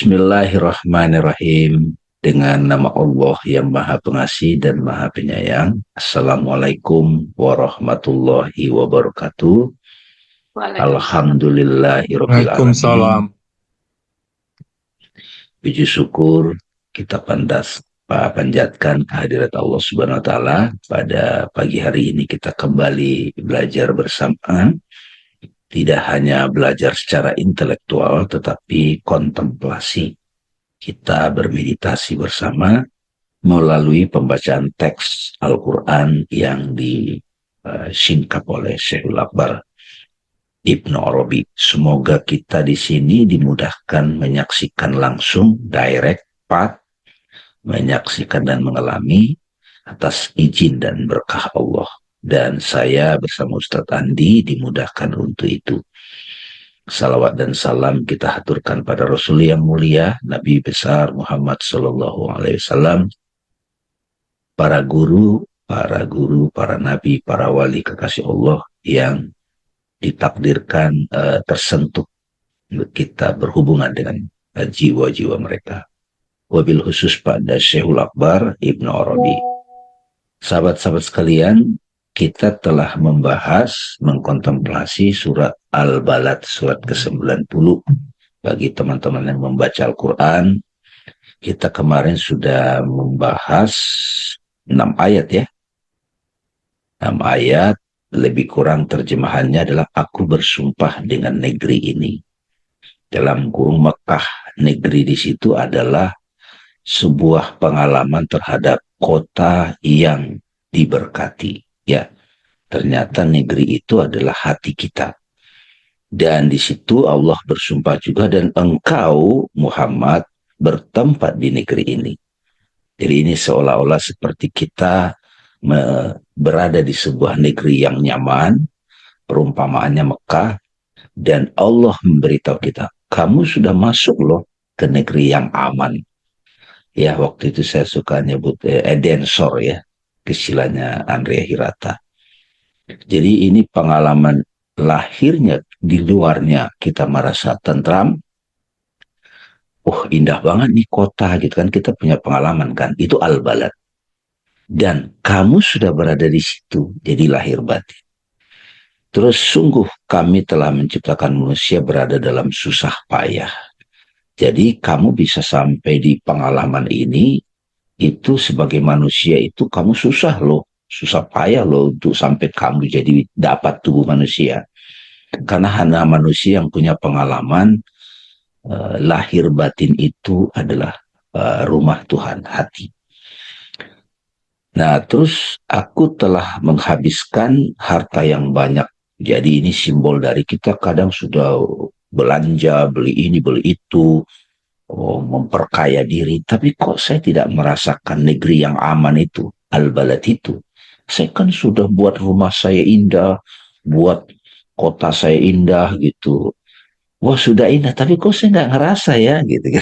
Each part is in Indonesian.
Bismillahirrahmanirrahim. Dengan nama Allah yang Maha Pengasih dan Maha Penyayang. Assalamualaikum warahmatullahi wabarakatuh. Alhamdulillahirabbil alamin. Waalaikumsalam. Puji syukur kita panjatkan kehadirat Allah Subhanahu wa taala. Pada pagi hari ini kita kembali belajar bersama. Tidak hanya belajar secara intelektual tetapi kontemplasi. Kita bermeditasi bersama melalui pembacaan teks Al-Quran yang disingkap oleh Syekhul Akbar Ibnu Arabi. Semoga kita di sini dimudahkan menyaksikan langsung, direct, menyaksikan dan mengalami atas izin dan berkah Allah. Dan saya bersama Ustadz Andi dimudahkan untuk itu. Salawat dan salam kita haturkan pada Rasul yang mulia, Nabi besar Muhammad Sallallahu Alaihi Wasallam, para guru, para nabi, para wali kekasih Allah yang ditakdirkan tersentuh kita berhubungan dengan jiwa-jiwa mereka. Wabil khusus pada Syekhul Akbar Ibnu Arabi. Sahabat-sahabat sekalian, kita telah mengkontemplasi surat Al-Balad, surat ke-90. Bagi teman-teman yang membaca Al-Quran, kita kemarin sudah membahas 6 ayat ya. 6 ayat, lebih kurang terjemahannya adalah aku bersumpah dengan negeri ini. Dalam kurung Mekah, negeri di situ adalah sebuah pengalaman terhadap kota yang diberkati. Ya, ternyata negeri itu adalah hati kita. Dan di situ Allah bersumpah juga, dan engkau Muhammad bertempat di negeri ini. Jadi ini seolah-olah seperti kita berada di sebuah negeri yang nyaman, perumpamaannya Mekah, dan Allah memberitahu kita, kamu sudah masuk loh ke negeri yang aman. Ya, waktu itu saya suka nyebut Edensor ya, istilahnya Andrea Hirata. Jadi ini pengalaman lahirnya, di luarnya kita merasa tentram. Oh, indah banget nih kota gitu kan, kita punya pengalaman kan, itu Al-Balad. Dan kamu sudah berada di situ, jadi lahir batin. Terus sungguh kami telah menciptakan manusia berada dalam susah payah. Jadi kamu bisa sampai di pengalaman ini, itu sebagai manusia itu kamu susah loh, susah payah loh untuk sampai kamu jadi dapat tubuh manusia. Karena hanya manusia yang punya pengalaman lahir batin itu adalah rumah Tuhan, hati. Nah, terus aku telah menghabiskan harta yang banyak. Jadi ini simbol dari kita kadang sudah belanja, beli ini, beli itu, memperkaya diri. Tapi kok saya tidak merasakan negeri yang aman itu, Al-Balad itu. Saya kan sudah buat rumah saya indah, buat kota saya indah gitu. Wah, sudah indah, tapi kok saya nggak ngerasa ya gitu.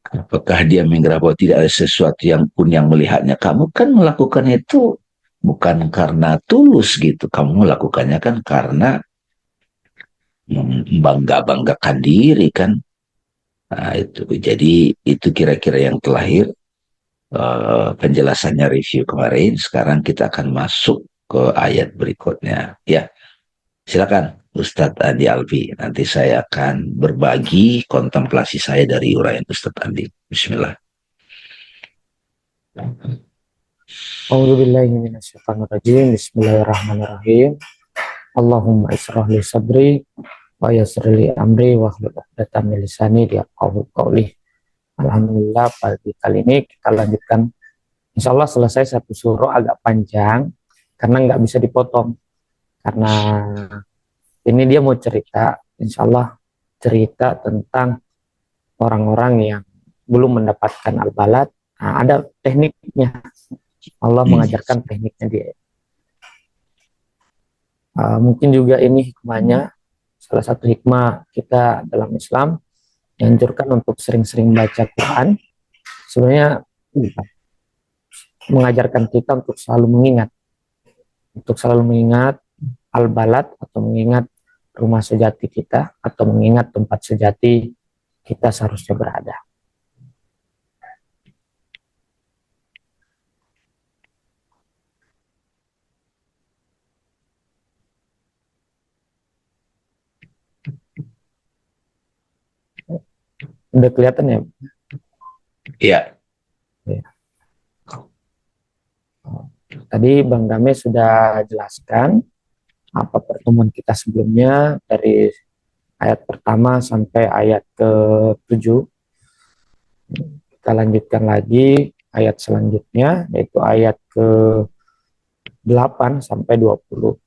Apakah dia mengira bahwa tidak ada sesuatu yang pun yang melihatnya? Kamu kan melakukan itu bukan karena tulus gitu. Kamu melakukannya kan karena membanggakan diri kan. Nah, itu. Jadi itu kira-kira yang terakhir penjelasannya review kemarin. Sekarang kita akan masuk ke ayat berikutnya. Ya, silakan Ustadz Andi Alfi. Nanti saya akan berbagi kontemplasi saya dari uraian Ustadz Andi. Bismillah. A'udzubillahi minasyaitonirrajim. Bismillahirrahmanirrahim. Allahumma israh li sadri wa yassir li amri wa hlul 'uqdatam min lisani liyafqahu qawli. Alhamdulillah, pagi kali ini kita lanjutkan. Insyaallah selesai satu surah, agak panjang karena nggak bisa dipotong. Karena ini dia mau cerita, insyaallah cerita tentang orang-orang yang belum mendapatkan Al-Balad. Nah, ada tekniknya. Allah mengajarkan tekniknya dia. Mungkin juga ini hikmahnya, salah satu hikmah kita dalam Islam dianjurkan untuk sering-sering baca Quran. Sebenarnya mengajarkan kita untuk selalu mengingat Al-Balad, atau mengingat rumah sejati kita, atau mengingat tempat sejati kita seharusnya berada. Udah kelihatan ya? Iya. Ya. Tadi Bang Game sudah jelaskan apa pertemuan kita sebelumnya dari ayat pertama sampai ayat ke-7. Kita lanjutkan lagi ayat selanjutnya, yaitu ayat ke-8 sampai 20.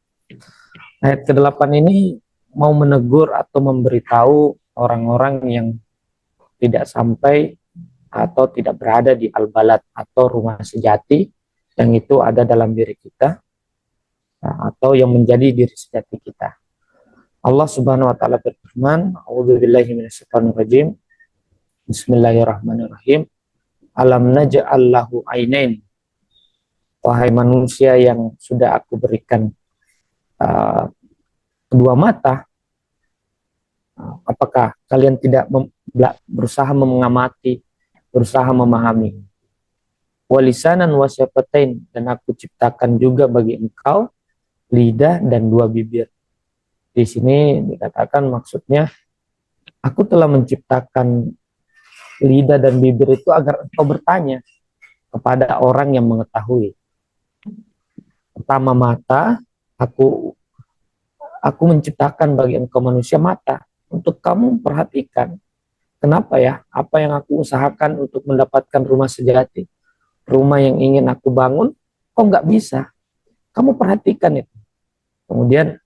Ayat ke-8 ini mau menegur atau memberitahu orang-orang yang tidak sampai atau tidak berada di al-balad atau rumah sejati yang itu ada dalam diri kita atau yang menjadi diri sejati kita. Allah Subhanahu wa taala berfirman, A'udzubillahi minasyaitonirrajim. Bismillahirrahmanirrahim. Alam naj'al lahu ainain. Wahai manusia yang sudah aku berikan kedua mata, apakah kalian tidak berusaha mengamati, berusaha memahami? Walisanan wasyafatain, dan aku ciptakan juga bagi engkau lidah dan dua bibir. Di sini dikatakan maksudnya aku telah menciptakan lidah dan bibir itu agar engkau bertanya kepada orang yang mengetahui. Pertama mata, aku menciptakan bagi engkau manusia mata untuk kamu perhatikan. Kenapa ya? Apa yang aku usahakan untuk mendapatkan rumah sejati, rumah yang ingin aku bangun, kok nggak bisa? Kamu perhatikan itu. Kemudian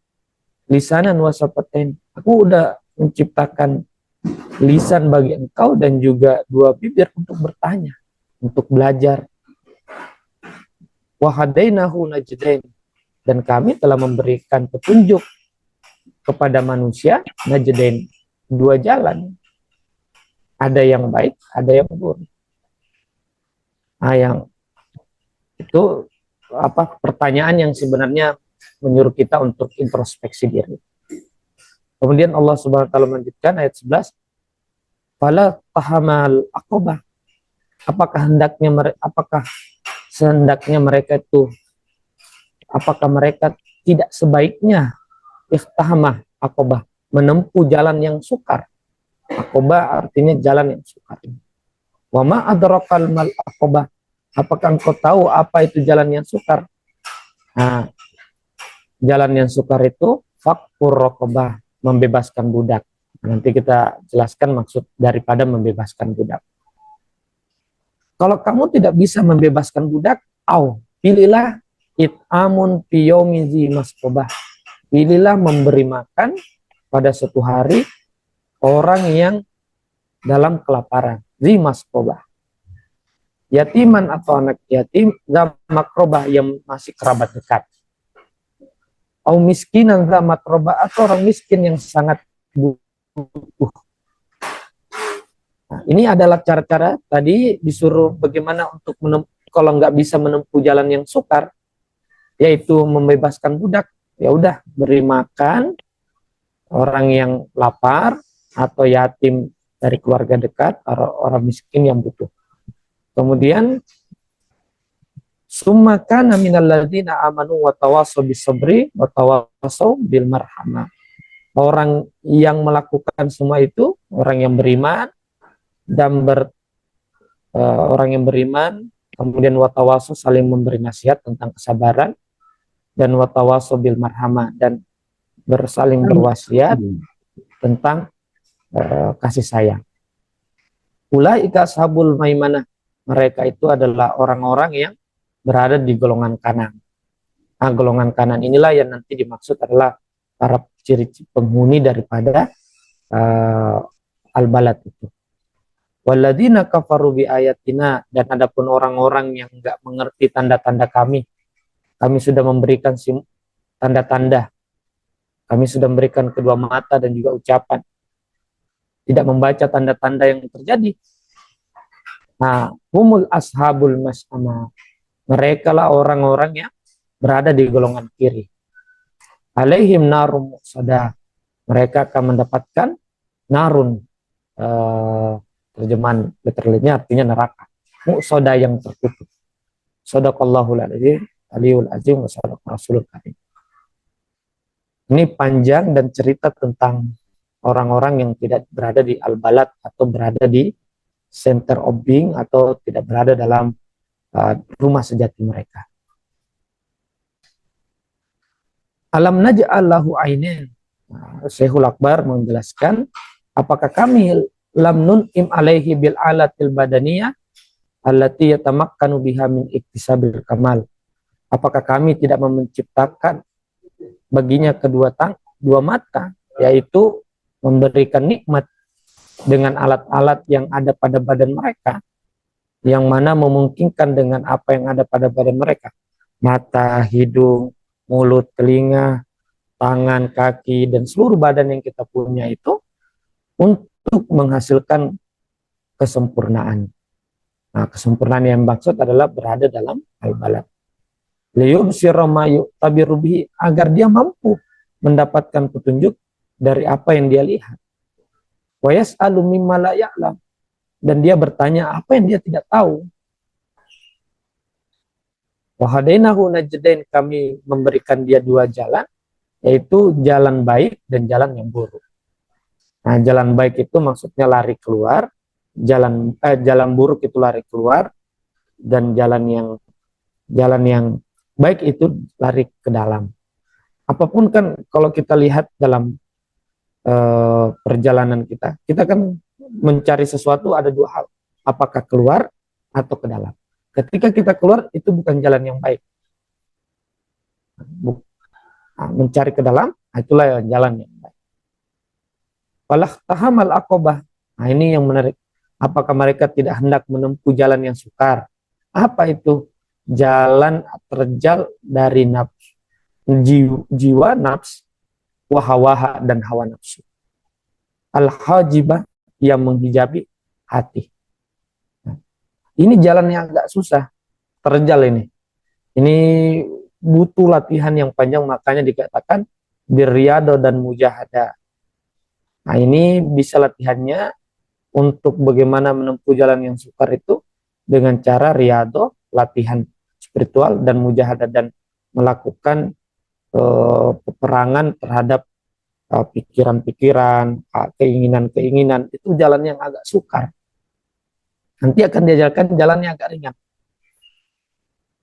lisanan wasapatain, aku udah menciptakan lisan bagi engkau dan juga dua bibir untuk bertanya, untuk belajar. Wahadainahu najdain, dan kami telah memberikan petunjuk kepada manusia najdain, dua jalan. Ada yang baik, ada yang buruk. Nah, yang itu pertanyaan yang sebenarnya menyuruh kita untuk introspeksi diri. Kemudian Allah Subhanahu wa taala melanjutkan ayat 11. Fala tahamal aqabah. Apakah sehendaknya mereka itu, apakah mereka tidak sebaiknya ikhtahamah aqabah, menempuh jalan yang sukar. Aqabah artinya jalan yang sukar. Wa ma adrakal mal aqabah. Apakah engkau tahu apa itu jalan yang sukar? Nah, jalan yang sukar itu fakkur raqabah, membebaskan budak. Nanti kita jelaskan maksud daripada membebaskan budak. Kalau kamu tidak bisa membebaskan budak, pilihlah it'amun fi yaumi dzi masqabah. Pilihlah memberi makan pada suatu hari orang yang dalam kelaparan, dzi masqabah. Yatiman atau anak yatim, dza makrobah, yang masih kerabat dekat. Au miskinan dza makrobah, atau orang miskin yang sangat butuh. Nah, ini adalah cara-cara tadi disuruh bagaimana untuk kalau nggak bisa menempuh jalan yang sukar, yaitu membebaskan budak, ya udah beri makan orang yang lapar atau yatim dari keluarga dekat, orang miskin yang butuh. Kemudian summa kana minal ladzina amanu wa tawassaw bis sabri wa tawassaw bil marhamah. Orang yang melakukan semua itu orang yang beriman dan orang yang beriman, kemudian watawaso saling memberi nasihat tentang kesabaran, dan watawaso bil marhamah, dan bersaling berwasiat tentang kasih sayang. Ulaika ashabul maimanah, mereka itu adalah orang-orang yang berada di golongan kanan. Nah, golongan kanan inilah yang nanti dimaksud adalah para ciri-ciri penghuni daripada al-balad itu. Walladzina kafaru bi ayatina, dan adapun orang-orang yang enggak mengerti tanda-tanda kami sudah memberikan tanda-tanda, kami sudah memberikan kedua mata dan juga ucapan, tidak membaca tanda-tanda yang terjadi. Nah, humul ashabul mas'amah, mereka lah orang-orang yang berada di golongan kiri. Alaihim narum muqsadah, mereka akan mendapatkan narun, eh, terjemahan literalnya artinya neraka. Muqsoda yang tertutup. Shadaqallahul aliyul azim wa shadaqa rasulul karim. Ini panjang dan cerita tentang orang-orang yang tidak berada di al-balad atau berada di center of being atau tidak berada dalam rumah sejati mereka. Alam naj'al lahu ainin. Syekhul Akbar menjelaskan, apakah kami lam nun'im alaihi bil alatil badaniyah allati yatamakkanu biha min iktisabil kamal. Apakah kami tidak menciptakan baginya dua mata, yaitu memberikan nikmat dengan alat-alat yang ada pada badan mereka, yang mana memungkinkan dengan apa yang ada pada badan mereka, mata, hidung, mulut, telinga, tangan, kaki, dan seluruh badan yang kita punya itu untuk menghasilkan kesempurnaan. Nah, kesempurnaan yang maksud adalah berada dalam al-balad. Agar dia mampu mendapatkan petunjuk dari apa yang dia lihat. Wa yas'alu mimma la ya'lam, dan dia bertanya apa yang dia tidak tahu. Wa hadainahu najdain, kami memberikan dia dua jalan, yaitu jalan baik dan jalan yang buruk. Nah, jalan baik itu maksudnya lari keluar, jalan buruk itu lari keluar, dan jalan yang baik itu lari ke dalam. Apapun kan kalau kita lihat dalam perjalanan kita kan mencari sesuatu ada dua hal, apakah keluar atau ke dalam. Ketika kita keluar itu bukan jalan yang baik. Mencari ke dalam, itulah jalan yang baik. Walah tahamal aqobah. Nah, ini yang menarik. Apakah mereka tidak hendak menempuh jalan yang sukar? Apa itu? Jalan terjal dari nafsu, jiwa nafs, wahawaha dan hawa nafsu. Al-hajibah, yang menghijabi hati. Nah, ini jalan yang agak susah, terjal ini. Ini butuh latihan yang panjang, makanya dikatakan birriyado dan mujahadah. Nah, ini bisa latihannya untuk bagaimana menempuh jalan yang sukar itu dengan cara riyado, latihan spiritual, dan mujahadah, dan melakukan peperangan terhadap pikiran-pikiran, keinginan-keinginan. Itu jalan yang agak sukar. Nanti akan diajarkan jalannya agak ringan.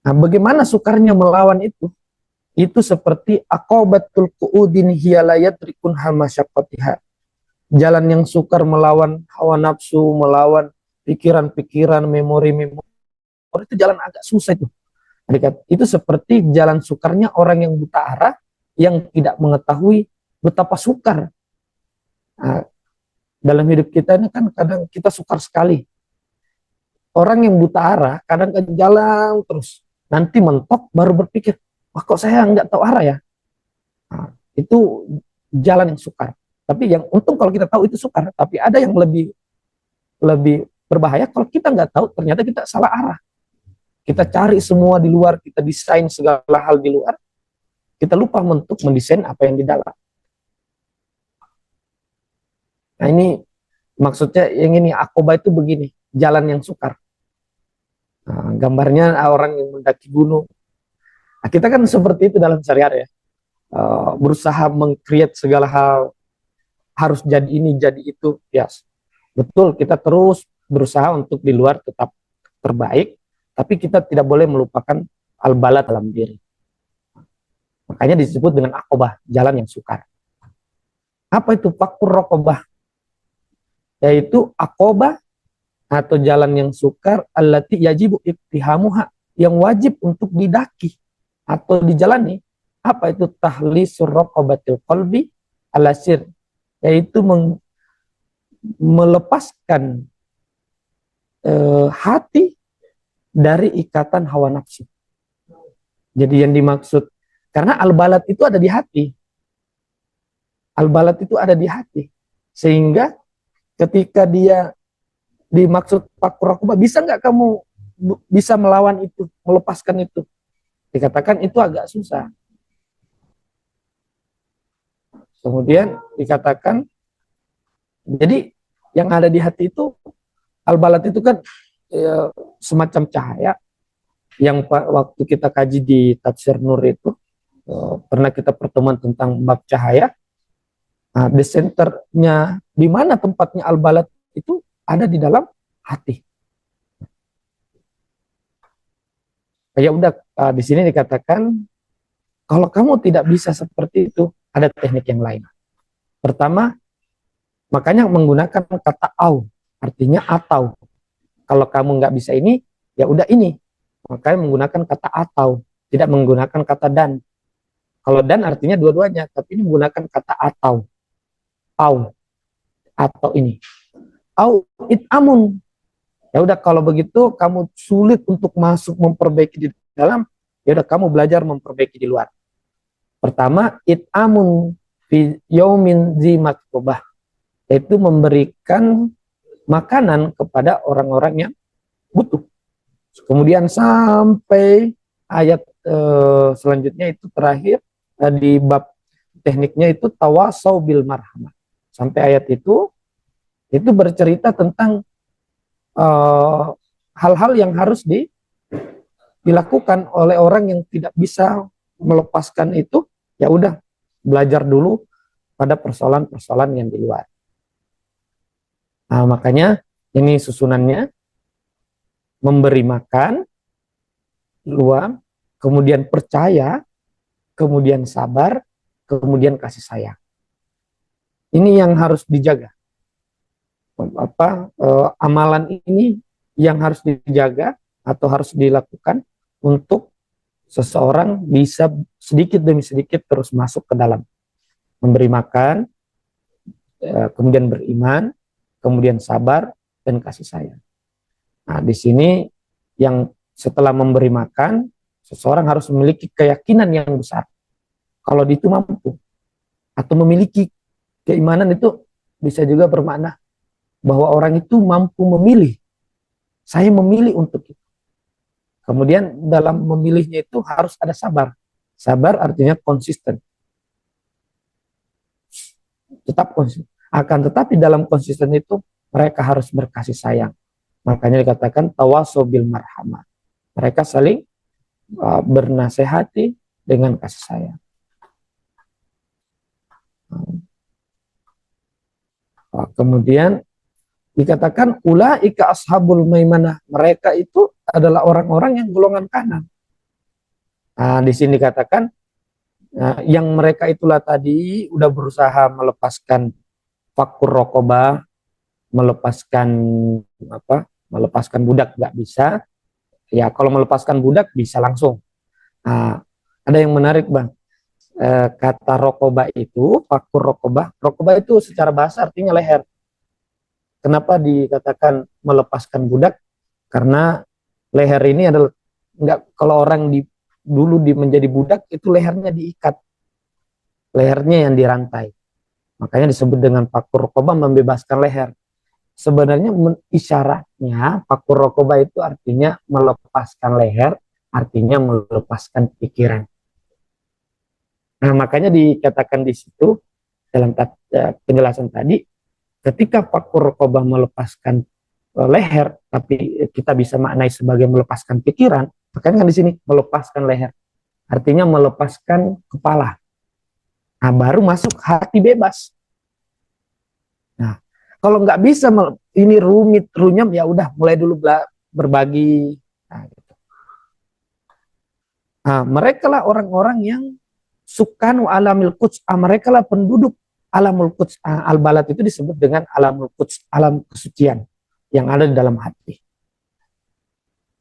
Nah, bagaimana sukarnya melawan itu? Itu seperti aqobatul qu'udin hiyalayat rikun hamasyaqatiha. Jalan yang sukar melawan hawa nafsu, melawan pikiran-pikiran, memori-memori, itu jalan agak susah itu. Itu seperti jalan sukarnya orang yang buta arah, yang tidak mengetahui betapa sukar. Nah, dalam hidup kita ini kan kadang kita sukar sekali. Orang yang buta arah kadang jalan terus, nanti mentok baru berpikir, wah kok saya nggak tahu arah ya. Nah, itu jalan yang sukar. Tapi yang untung kalau kita tahu itu sukar, tapi ada yang lebih berbahaya kalau kita nggak tahu, ternyata kita salah arah. Kita cari semua di luar, kita desain segala hal di luar, kita lupa untuk mendesain apa yang di dalam. Nah, ini maksudnya yang ini aqobah itu begini, jalan yang sukar. Nah, gambarnya orang yang mendaki gunung. Nah, kita kan seperti itu dalam sehari-hari ya. Berusaha meng-create segala hal, harus jadi ini, jadi itu. Yes. Betul, kita terus berusaha untuk di luar tetap terbaik, tapi kita tidak boleh melupakan al-balad dalam diri. Makanya disebut dengan aqobah, jalan yang sukar. Apa itu fakur raqobah? Yaitu aqobah atau jalan yang sukar allati yajibu iktihamuha, yang wajib untuk didaki atau dijalani. Apa itu tahlisur raqobatil qalbi alasir? Yaitu melepaskan hati dari ikatan hawa nafsu. Jadi yang dimaksud, karena al-balad itu ada di hati. Al-balad itu ada di hati. Sehingga ketika dia dimaksud fakur raqobah, bisa nggak kamu bisa melawan itu, melepaskan itu? Dikatakan itu agak susah. Kemudian dikatakan, jadi Yang ada di hati itu, al-balad itu kan semacam cahaya yang waktu kita kaji di Tafsir Nur itu, pernah kita pertemuan tentang bab cahaya. Nah, di centernya, di mana tempatnya al-balad itu ada di dalam hati. Ya udah, di sini dikatakan kalau kamu tidak bisa seperti itu, ada teknik yang lain. Pertama, makanya menggunakan kata au, artinya atau. Kalau kamu nggak bisa ini, ya udah ini. Makanya menggunakan kata atau, tidak menggunakan kata dan. Kalau dan artinya dua-duanya, tapi ini menggunakan kata atau, au, atau ini. Au amun. Ya udah, kalau begitu kamu sulit untuk masuk memperbaiki di dalam, ya udah kamu belajar memperbaiki di luar. Pertama, amun fi yaumin zi makrobah, yaitu memberikan makanan kepada orang-orang yang butuh. Kemudian sampai ayat selanjutnya itu terakhir di bab tekniknya itu tawasau bil marhamah. Sampai ayat itu bercerita tentang hal-hal yang harus dilakukan oleh orang yang tidak bisa melepaskan itu. Ya udah, belajar dulu pada persoalan-persoalan yang di luar. Nah, makanya ini susunannya: memberi makan, luang, kemudian percaya, kemudian sabar, kemudian kasih sayang. Ini yang harus dijaga. Amalan ini yang harus dijaga atau harus dilakukan untuk seseorang bisa sedikit demi sedikit terus masuk ke dalam memberi makan, kemudian beriman, kemudian sabar dan kasih sayang. Nah, di sini yang setelah memberi makan, seseorang harus memiliki keyakinan yang besar kalau dia itu mampu, atau memiliki keimanan. Itu bisa juga bermakna bahwa orang itu mampu memilih. Saya memilih untuk itu. Kemudian dalam memilihnya itu harus ada sabar. Sabar artinya konsisten. Tetap konsisten. Akan tetapi dalam konsisten itu mereka harus berkasih sayang. Makanya dikatakan tawasau bil marhamah. Mereka saling bernasehati dengan kasih sayang. Kemudian dikatakan ulaika ashabul maimanah, mereka itu adalah orang-orang yang golongan kanan. Nah, di sini dikatakan yang mereka itulah tadi udah berusaha melepaskan fakur rokobah, melepaskan melepaskan budak nggak bisa. Ya, kalau melepaskan budak bisa langsung. Nah, ada yang menarik, Bang. Kata rokobah itu, fakur rokobah itu secara bahasa artinya leher. Kenapa dikatakan melepaskan budak? Karena leher ini adalah kalau orang dulu menjadi budak itu lehernya diikat, lehernya yang dirantai. Makanya disebut dengan fakur rokobah, membebaskan leher. Sebenarnya isyaratnya fakur rokobah itu artinya melepaskan leher, artinya melepaskan pikiran. Nah, makanya dikatakan di situ dalam penjelasan tadi, ketika fakur rokobah melepaskan leher, tapi kita bisa maknai sebagai melepaskan pikiran, makanya kan di sini melepaskan leher, artinya melepaskan kepala. Nah, baru masuk hati bebas. Nah, kalau nggak bisa, ini rumit, runyam, ya udah mulai dulu berbagi. Nah, gitu. Nah, mereka lah orang-orang yang sukanu alamil quds, mereka lah penduduk alamul quds. Al-balad itu disebut dengan alamul quds, alam kesucian yang ada di dalam hati.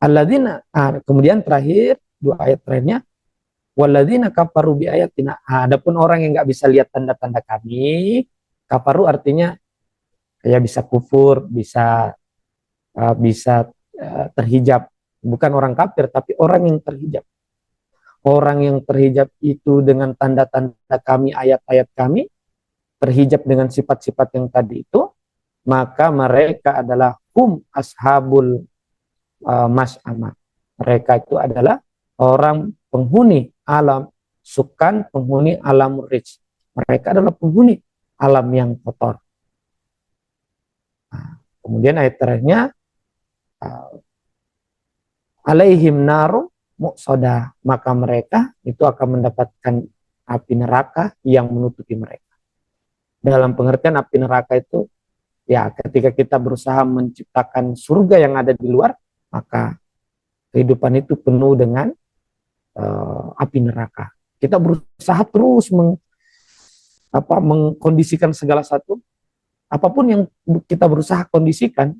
Alladzina, kemudian terakhir, dua ayat terakhirnya, walladzina kafaru bi ayatina. Adapun orang yang nggak bisa lihat tanda-tanda kami, kafaru artinya ya bisa kufur, bisa terhijab. Bukan orang kafir, tapi orang yang terhijab. Orang yang terhijab itu dengan tanda-tanda kami, ayat-ayat kami, terhijab dengan sifat-sifat yang tadi itu, maka mereka adalah ashabul mas'amah. Mereka itu adalah orang penghuni alam sukan, penghuni alam rij. Mereka adalah penghuni alam yang kotor. Kemudian ayat terakhirnya, alaihim naru muqsadah, maka mereka itu akan mendapatkan api neraka yang menutupi mereka. Dalam pengertian api neraka itu, ya ketika kita berusaha menciptakan surga yang ada di luar, maka kehidupan itu penuh dengan api neraka. Kita berusaha terus mengkondisikan segala satu, apapun yang kita berusaha kondisikan,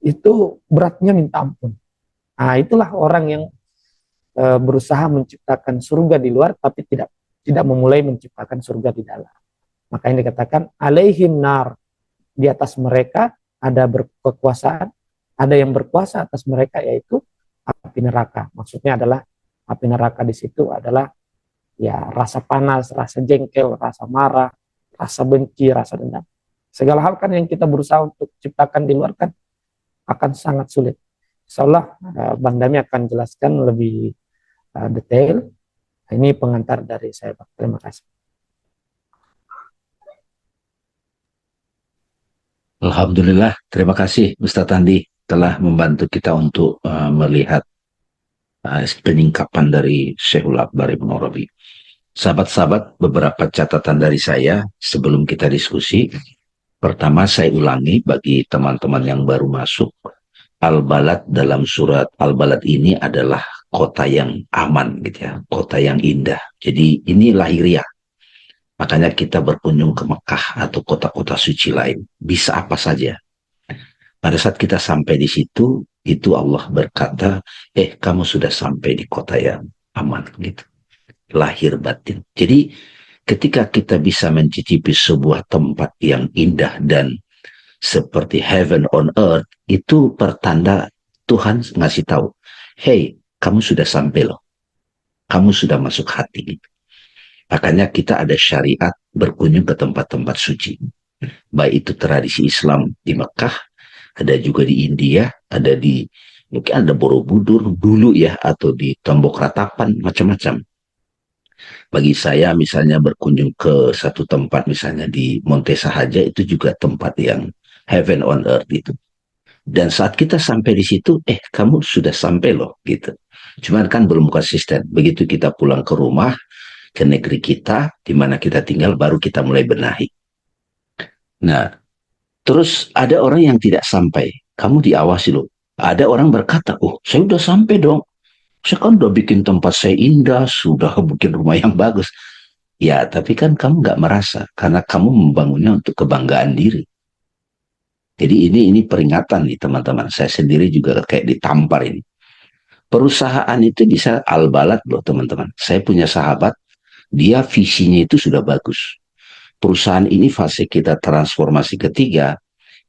itu beratnya minta ampun. Nah, itulah orang yang berusaha menciptakan surga di luar, tapi tidak memulai menciptakan surga di dalam. Maka ini dikatakan alaihim nar, di atas mereka ada berkekuasaan, ada yang berkuasa atas mereka, yaitu api neraka. Maksudnya adalah api neraka di situ adalah ya rasa panas, rasa jengkel, rasa marah, rasa benci, rasa dendam. Segala hal kan yang kita berusaha untuk ciptakan di luar kan akan sangat sulit. Insyaallah Bang Dami akan jelaskan lebih detail. Ini pengantar dari saya, Pak. Terima kasih. Alhamdulillah, terima kasih Ustadz Andi telah membantu kita untuk melihat penyingkapan dari Syekhul Akbar Ibn Arabi. Sahabat-sahabat, beberapa catatan dari saya sebelum kita diskusi. Pertama, saya ulangi bagi teman-teman yang baru masuk. Al-Balad dalam surat Al-Balad ini adalah kota yang aman, gitu ya, kota yang indah. Jadi ini lahiriah. Makanya kita berkunjung ke Mekah atau kota-kota suci lain. Bisa apa saja. Pada saat kita sampai di situ, itu Allah berkata, kamu sudah sampai di kota yang aman, gitu. Lahir batin. Jadi ketika kita bisa mencicipi sebuah tempat yang indah dan seperti heaven on earth, itu pertanda Tuhan ngasih tahu, hey, kamu sudah sampai loh. Kamu sudah masuk hati. Makanya kita ada syariat berkunjung ke tempat-tempat suci. Baik itu tradisi Islam di Mekah, ada juga di India, ada di, mungkin ada Borobudur dulu ya, atau di Tembok Ratapan, macam-macam. Bagi saya misalnya berkunjung ke satu tempat misalnya di Monte Sahaja, itu juga tempat yang heaven on earth itu. Dan saat kita sampai di situ, kamu sudah sampai loh gitu. Cuman kan belum konsisten. Begitu kita pulang ke rumah, ke negeri kita, di mana kita tinggal, baru kita mulai benahi. Nah, terus ada orang yang tidak sampai. Kamu diawasi loh. Ada orang berkata, saya udah sampai dong. Saya kan udah bikin tempat saya indah, sudah bikin rumah yang bagus. Ya, tapi kan kamu nggak merasa, karena kamu membangunnya untuk kebanggaan diri. Jadi ini peringatan nih teman-teman. Saya sendiri juga kayak ditampar ini. Perusahaan itu bisa al-balad loh teman-teman. Saya punya sahabat, dia visinya itu sudah bagus. Perusahaan ini fase kita transformasi ketiga,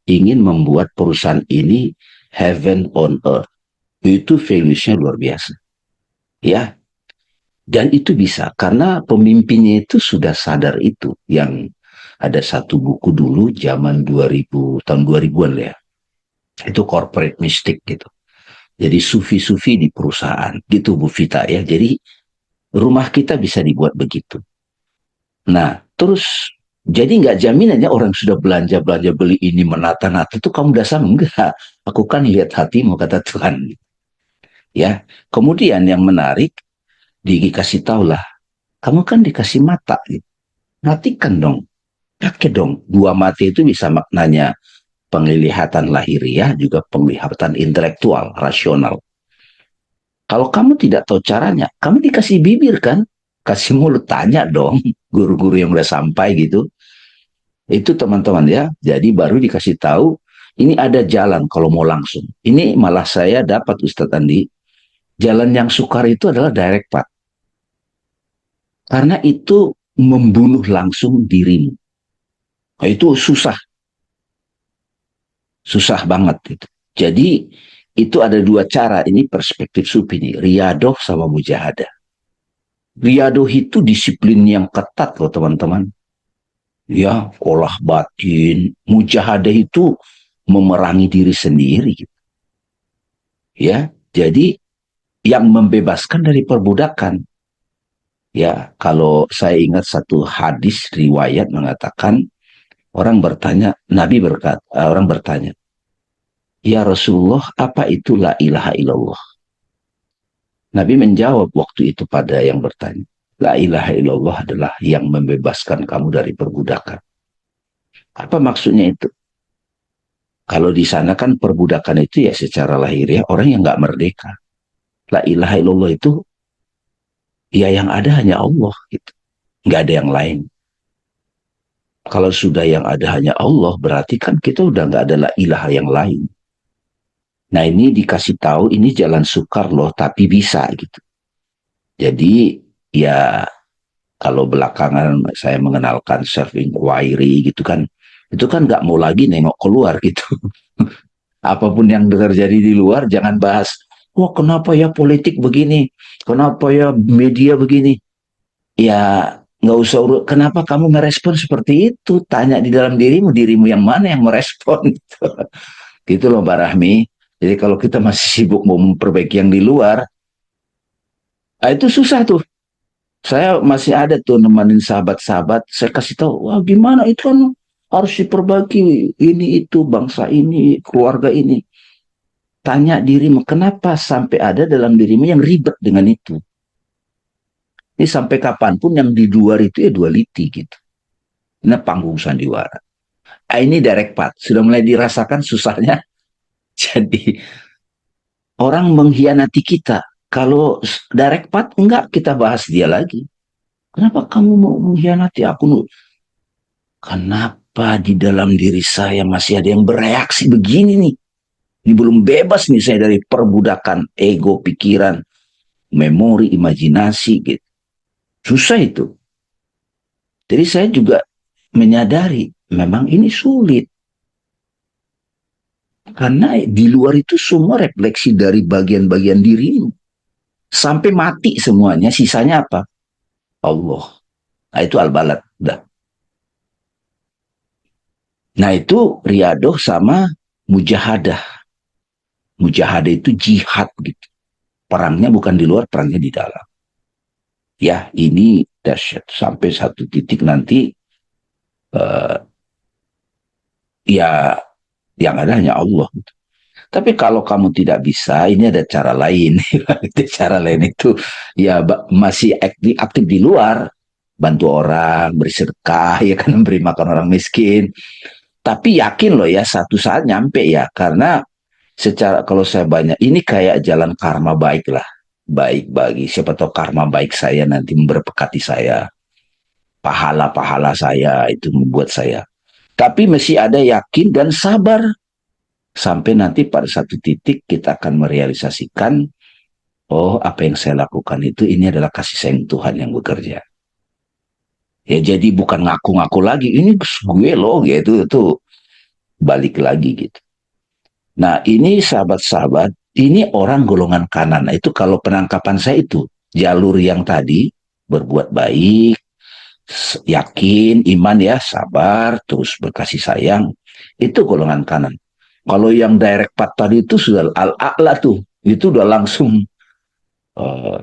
ingin membuat perusahaan ini heaven on earth. Itu values-nya luar biasa. Ya, dan itu bisa karena pemimpinnya itu sudah sadar itu. Yang ada satu buku dulu zaman 2000, tahun 2000-an ya. Itu corporate mystic gitu. Jadi sufi-sufi di perusahaan gitu Bu Vita ya. Jadi rumah kita bisa dibuat begitu. Nah, terus jadi nggak jaminannya orang sudah belanja beli ini menata-nata itu kamu udah sama enggak. Aku kan lihat hatimu kata Tuhan. Ya, kemudian yang menarik dikasih tahu lah, kamu kan dikasih mata, gitu. Matikan dong, pakai dong. Dua mata itu bisa maknanya penglihatan lahiriah, juga penglihatan intelektual, rasional. Kalau kamu tidak tahu caranya, kamu dikasih bibir kan, kasih mulut, tanya dong, guru-guru yang udah sampai gitu. Itu teman-teman ya, jadi baru dikasih tahu, ini ada jalan kalau mau langsung. Ini malah saya dapat Ustadz Andi, jalan yang sukar itu adalah direct path. Karena itu membunuh langsung dirimu. Nah, itu susah. Susah banget itu. Jadi itu ada dua cara, ini perspektif sufi nih, riyadoh sama mujahadah. Riyadoh itu disiplin yang ketat loh teman-teman. Ya, olah batin. Mujahadah itu memerangi diri sendiri. Ya, jadi yang membebaskan dari perbudakan. Ya, kalau saya ingat satu hadis riwayat mengatakan orang bertanya, ya Rasulullah, apa itu la ilaha illallah? Nabi menjawab waktu itu pada yang bertanya, la ilaha illallah adalah yang membebaskan kamu dari perbudakan. Apa maksudnya itu? Kalau di sana kan perbudakan itu ya secara lahiriah orang yang nggak merdeka. La ilaha illallah itu ya yang ada hanya Allah gitu. Nggak ada yang lain. Kalau sudah yang ada hanya Allah, berarti kan kita udah nggak ada la ilaha yang lain. Nah ini dikasih tahu ini jalan sukar loh, tapi bisa gitu. Jadi ya kalau belakangan saya mengenalkan self inquiry gitu kan, itu kan nggak mau lagi nengok keluar gitu. Apapun yang terjadi di luar jangan bahas. Wah kenapa ya politik begini? Kenapa ya media begini? Ya nggak usah urut. Kenapa kamu merespon seperti itu? Tanya di dalam dirimu, dirimu yang mana yang merespon? Gitu loh Mbak Rahmi. Jadi kalau kita masih sibuk mau memperbaiki yang di luar, itu susah tuh. Saya masih ada tuh nemenin sahabat-sahabat. Saya kasih tahu, wah gimana itu kan harus diperbaiki ini itu bangsa ini keluarga ini. Tanya dirimu kenapa sampai ada dalam dirimu yang ribet dengan itu. Ini sampai kapanpun yang di luar itu ya duality gitu. Ini panggung sandiwara. Ini direct path. Sudah mulai dirasakan susahnya. Jadi orang mengkhianati kita. Kalau direct path enggak kita bahas dia lagi. Kenapa kamu mau mengkhianati aku? Kenapa di dalam diri saya masih ada yang bereaksi begini nih? Ini belum bebas nih saya dari perbudakan ego, pikiran, memori, imajinasi gitu. Susah itu. Jadi saya juga menyadari memang ini sulit. Karena di luar itu semua refleksi dari bagian-bagian dirimu. Sampai mati semuanya, sisanya apa? Allah. Nah itu al-balad. Nah itu riadoh sama mujahadah. Mujahadah itu jihad gitu. Perangnya bukan di luar, perangnya di dalam. Ya ini dahsyat. Sampai satu titik nanti uh, ya yang ada hanya Allah. Gitu. Tapi kalau kamu tidak bisa, ini ada cara lain. Cara lain itu ya masih aktif, aktif di luar, bantu orang, beri sedekah, ya kan memberi makan orang miskin. Tapi yakin loh ya satu saat nyampe ya, karena secara kalau saya banyak ini kayak jalan karma baik lah, baik bagi siapa tahu karma baik saya nanti memberkati saya, pahala-pahala saya itu membuat saya. Tapi masih ada yakin dan sabar sampai nanti pada satu titik kita akan merealisasikan, oh apa yang saya lakukan itu ini adalah kasih sayang Tuhan yang bekerja. Ya jadi bukan ngaku-ngaku lagi, ini gue loh gitu, itu balik lagi gitu. Nah ini sahabat-sahabat, ini orang golongan kanan. Nah, itu kalau penangkapan saya itu, jalur yang tadi, berbuat baik, yakin, iman ya, sabar, terus berkasih sayang, itu golongan kanan. Kalau yang direct path tadi itu sudah al-a'la tuh, itu udah langsung uh,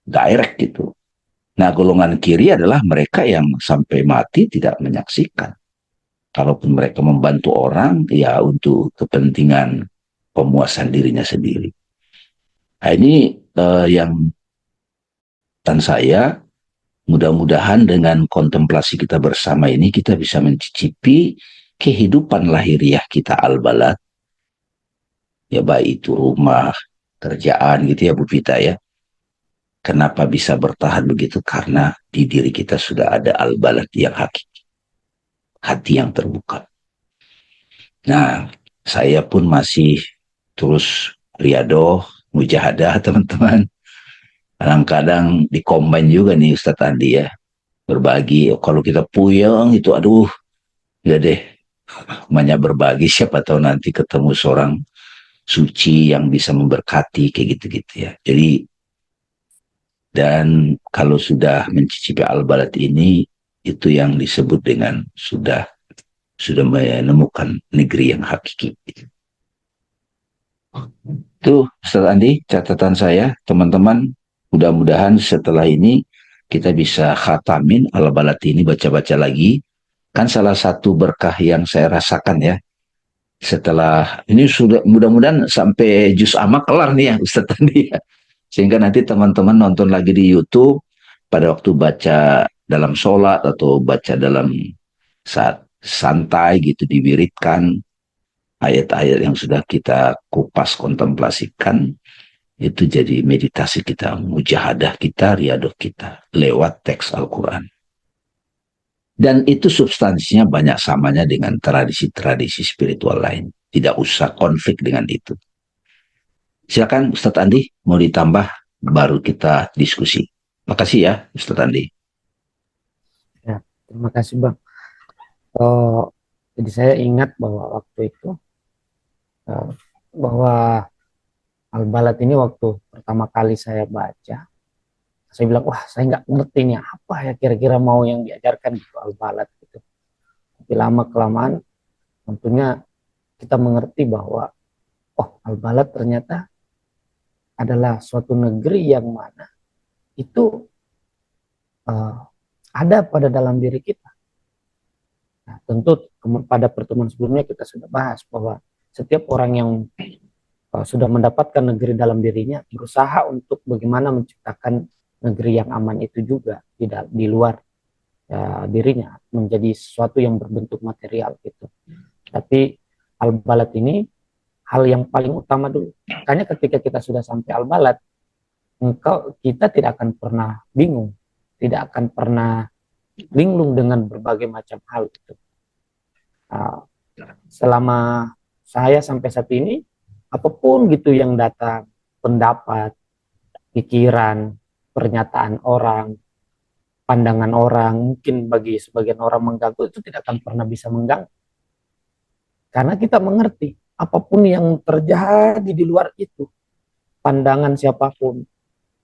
direct gitu. Nah, golongan kiri adalah mereka yang sampai mati tidak menyaksikan. Kalaupun mereka membantu orang, ya untuk kepentingan pemuasan dirinya sendiri. Nah, ini yang dan saya mudah-mudahan dengan kontemplasi kita bersama ini kita bisa mencicipi kehidupan lahiriah kita al-balad. Ya baik itu rumah, kerjaan gitu ya Bu Vita ya. Kenapa bisa bertahan begitu? Karena di diri kita sudah ada al-balad yang hakiki. Hati yang terbuka. Nah, saya pun masih terus riadoh, mujahadah teman-teman. Kadang-kadang dikombin juga nih Ustadz Andi ya. Berbagi, kalau kita puyeng itu aduh, ya deh. Banyak berbagi, siapa tahu nanti ketemu seorang suci yang bisa memberkati kayak gitu-gitu ya. Jadi dan kalau sudah mencicipi al-balad ini itu yang disebut dengan sudah menemukan negeri yang hakiki. Itu Ustaz Andi catatan saya teman-teman, mudah-mudahan setelah ini kita bisa khatamin al-balad ini, baca-baca lagi Kan salah satu berkah yang saya rasakan ya, setelah ini sudah mudah-mudahan sampai juz amma kelar nih ya Ustaz tadi ya. Sehingga nanti teman-teman nonton lagi di YouTube pada waktu baca dalam sholat atau baca dalam saat santai gitu diwiridkan ayat-ayat yang sudah kita kupas kontemplasikan itu jadi meditasi kita, mujahadah kita, riadoh kita lewat teks Al-Quran. Dan itu substansinya banyak samanya dengan tradisi-tradisi spiritual lain. Tidak usah konflik dengan itu. Silakan Ustadz Andi, mau ditambah baru kita diskusi. Makasih ya Ustadz Andi. Ya, terima kasih Bang. Jadi saya ingat bahwa waktu itu bahwa Al-Balad ini waktu pertama kali saya baca, saya bilang, wah saya nggak ngerti nih apa ya kira-kira mau yang diajarkan gitu Al-Balad gitu. Tapi lama kelamaan tentunya kita mengerti bahwa oh Al-Balad ternyata adalah suatu negeri yang mana itu ada pada dalam diri kita. Nah, tentu pada pertemuan sebelumnya kita sudah bahas bahwa setiap orang yang sudah mendapatkan negeri dalam dirinya berusaha untuk bagaimana menciptakan negeri yang aman itu juga di luar dirinya menjadi sesuatu yang berbentuk material gitu. Tapi Al-Balad ini hal yang paling utama dulu. Makanya ketika kita sudah sampai Al-Balad, kita tidak akan pernah bingung, tidak akan pernah linglung dengan berbagai macam hal gitu. Selama saya sampai saat ini, apapun gitu yang datang, pendapat, pikiran, pernyataan orang, pandangan orang, mungkin bagi sebagian orang mengganggu, itu tidak akan pernah bisa mengganggu. Karena kita mengerti, apapun yang terjadi di luar itu, pandangan siapapun,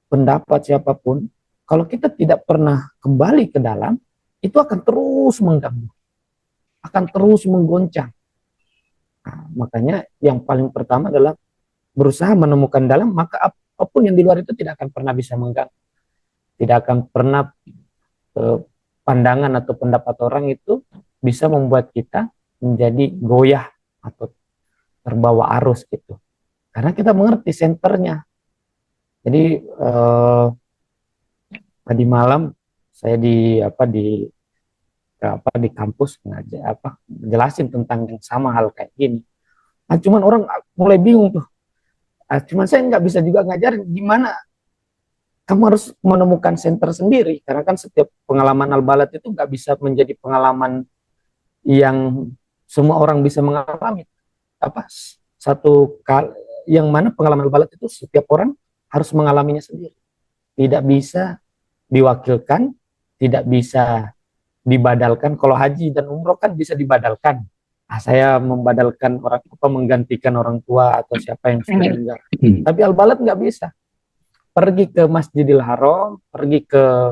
pendapat siapapun, kalau kita tidak pernah kembali ke dalam, itu akan terus mengganggu, akan terus menggoncang. Nah, makanya yang paling pertama adalah berusaha menemukan dalam, maka apapun yang di luar itu tidak akan pernah bisa mengganggu. Tidak akan pernah pandangan atau pendapat orang itu bisa membuat kita menjadi goyah atau terbawa arus gitu. Karena kita mengerti senternya. Jadi tadi malam saya di kampus ngajar jelasin tentang yang sama hal kayak gini. Nah, cuman orang mulai bingung tuh. Cuman saya nggak bisa juga ngajarin gimana kamu harus menemukan center sendiri, karena kan setiap pengalaman Al-Balad itu nggak bisa menjadi pengalaman yang semua orang bisa mengalami. Satu kali yang mana pengalaman Al-Balad itu setiap orang harus mengalaminya sendiri, tidak bisa diwakilkan, tidak bisa dibadalkan. Kalau haji dan umroh kan bisa dibadalkan. Saya membadalkan orang menggantikan orang tua atau siapa yang sudah meninggal. Tapi Al-Balad nggak bisa. Pergi ke Masjidil Haram, pergi ke